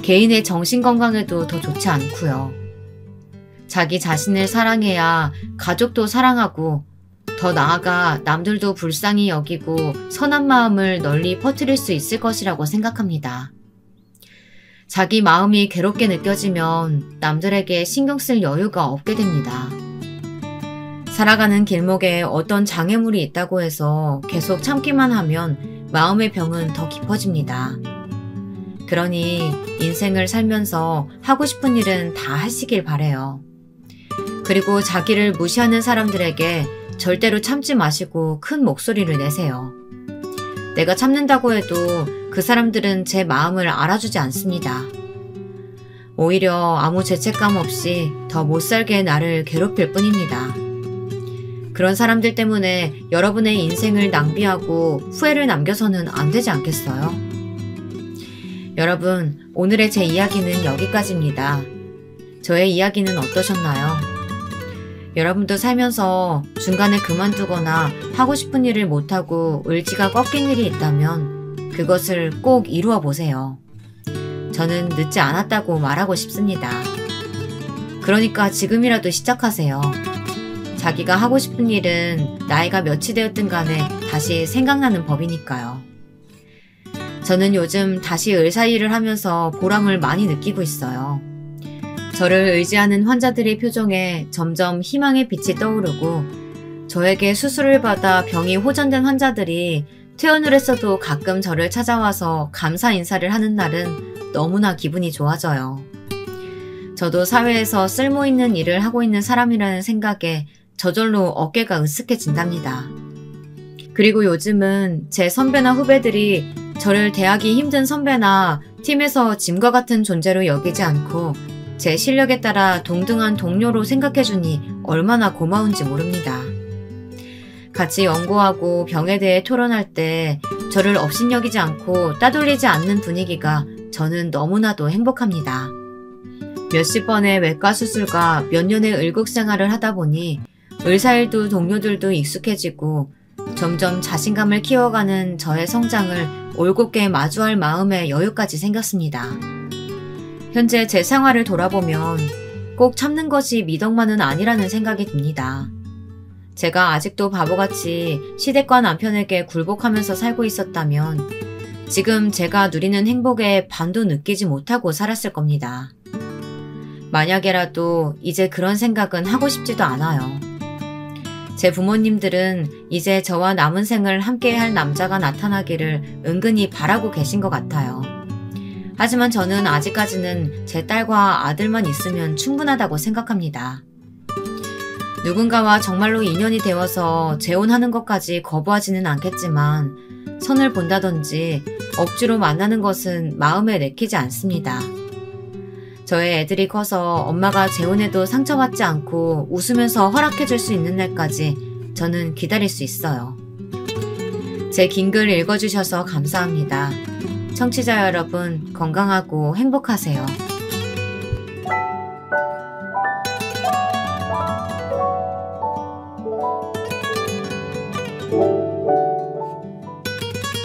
A: 개인의 정신건강에도 더 좋지 않고요. 자기 자신을 사랑해야 가족도 사랑하고 더 나아가 남들도 불쌍히 여기고 선한 마음을 널리 퍼뜨릴 수 있을 것이라고 생각합니다. 자기 마음이 괴롭게 느껴지면 남들에게 신경 쓸 여유가 없게 됩니다. 살아가는 길목에 어떤 장애물이 있다고 해서 계속 참기만 하면 마음의 병은 더 깊어집니다. 그러니 인생을 살면서 하고 싶은 일은 다 하시길 바래요. 그리고 자기를 무시하는 사람들에게 절대로 참지 마시고 큰 목소리를 내세요. 내가 참는다고 해도 그 사람들은 제 마음을 알아주지 않습니다. 오히려 아무 죄책감 없이 더 못살게 나를 괴롭힐 뿐입니다. 그런 사람들 때문에 여러분의 인생을 낭비하고 후회를 남겨서는 안 되지 않겠어요? 여러분, 오늘의 제 이야기는 여기까지입니다. 저의 이야기는 어떠셨나요? 여러분도 살면서 중간에 그만두거나 하고 싶은 일을 못하고 의지가 꺾인 일이 있다면 그것을 꼭 이루어 보세요. 저는 늦지 않았다고 말하고 싶습니다. 그러니까 지금이라도 시작하세요. 자기가 하고 싶은 일은 나이가 몇이 되었든 간에 다시 생각나는 법이니까요. 저는 요즘 다시 의사일을 하면서 보람을 많이 느끼고 있어요. 저를 의지하는 환자들의 표정에 점점 희망의 빛이 떠오르고 저에게 수술을 받아 병이 호전된 환자들이 퇴원을 했어도 가끔 저를 찾아와서 감사 인사를 하는 날은 너무나 기분이 좋아져요. 저도 사회에서 쓸모있는 일을 하고 있는 사람이라는 생각에 저절로 어깨가 으쓱해진답니다. 그리고 요즘은 제 선배나 후배들이 저를 대하기 힘든 선배나 팀에서 짐과 같은 존재로 여기지 않고 제 실력에 따라 동등한 동료로 생각해주니 얼마나 고마운지 모릅니다. 같이 연구하고 병에 대해 토론할 때 저를 업신여기지 않고 따돌리지 않는 분위기가 저는 너무나도 행복합니다. 몇십 번의 외과 수술과 몇 년의 의국 생활을 하다 보니 의사일도 동료들도 익숙해지고 점점 자신감을 키워가는 저의 성장을 올곧게 마주할 마음의 여유까지 생겼습니다. 현재 제 생활을 돌아보면 꼭 참는 것이 미덕만은 아니라는 생각이 듭니다. 제가 아직도 바보같이 시댁과 남편에게 굴복하면서 살고 있었다면 지금 제가 누리는 행복의 반도 느끼지 못하고 살았을 겁니다. 만약에라도 이제 그런 생각은 하고 싶지도 않아요. 제 부모님들은 이제 저와 남은 생을 함께할 남자가 나타나기를 은근히 바라고 계신 것 같아요. 하지만 저는 아직까지는 제 딸과 아들만 있으면 충분하다고 생각합니다. 누군가와 정말로 인연이 되어서 재혼하는 것까지 거부하지는 않겠지만 선을 본다든지 억지로 만나는 것은 마음에 내키지 않습니다. 저의 애들이 커서 엄마가 재혼해도 상처받지 않고 웃으면서 허락해줄 수 있는 날까지 저는 기다릴 수 있어요. 제 긴 글 읽어주셔서 감사합니다. 청취자 여러분, 건강하고 행복하세요.